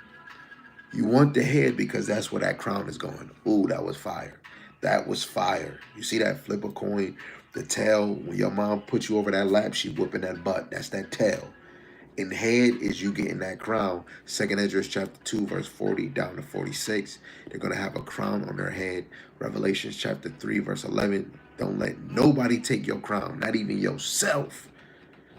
You want the head because that's where that crown is going. Ooh, that was fire. That was fire. You see that flip a coin? The tail, when your mom puts you over that lap, she whooping that butt. That's that tail. And head is you getting that crown. Second Ezra chapter 2, verse 40 down to 46. They're going to have a crown on their head. Revelations chapter 3, verse 11. Don't let nobody take your crown, not even yourself.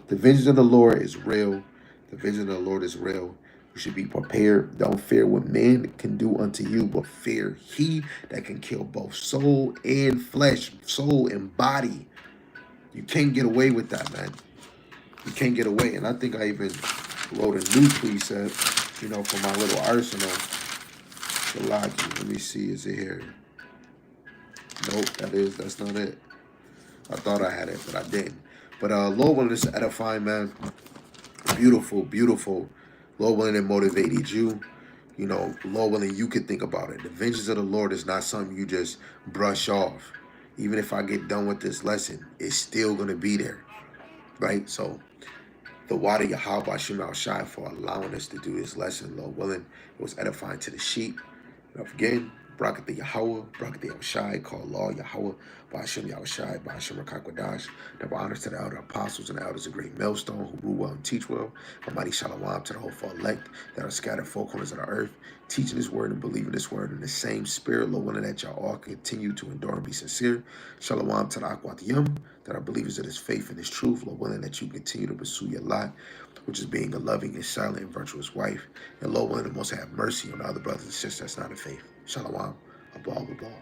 The vengeance of the Lord is real. The vengeance of the Lord is real. You should be prepared. Don't fear what man can do unto you, but fear he that can kill both soul and flesh, soul and body. You can't get away with that, man. You can't get away. And I think I even wrote a new precept, for my little arsenal. Salaki. Let me see. Is it here? Nope, that's not it. I thought I had it, but I didn't. But Lord willing, this is edifying, man. Beautiful, beautiful. Lord willing, it motivated you. Lord willing, you could think about it. The vengeance of the Lord is not something you just brush off. Even if I get done with this lesson, it's still going to be there. Right? So, the water Yahawashi for allowing us to do this lesson, Lord willing. It was edifying to the sheep. Again, Bracket the Yahawah, Bracket the Yahawashi, called Law Yahawah, Bahasham Yahawashi, Bahasham Rakakwadash. Double honors to the elder apostles and the elders of great millstone who rule well and teach well. Almighty Shalom to the hopeful elect that are scattered four corners of the earth, teaching this word and believing this word in the same spirit, Lord willing, that y'all all continue to endure and be sincere. Shalom to the Akwatiyam that are believers of this faith and this truth, Lord willing, that you continue to pursue your lot, which is being a loving and silent and virtuous wife. And Lord willing, the most have mercy on the other brothers and sisters that's not in faith. Shalom. Abba, Abba.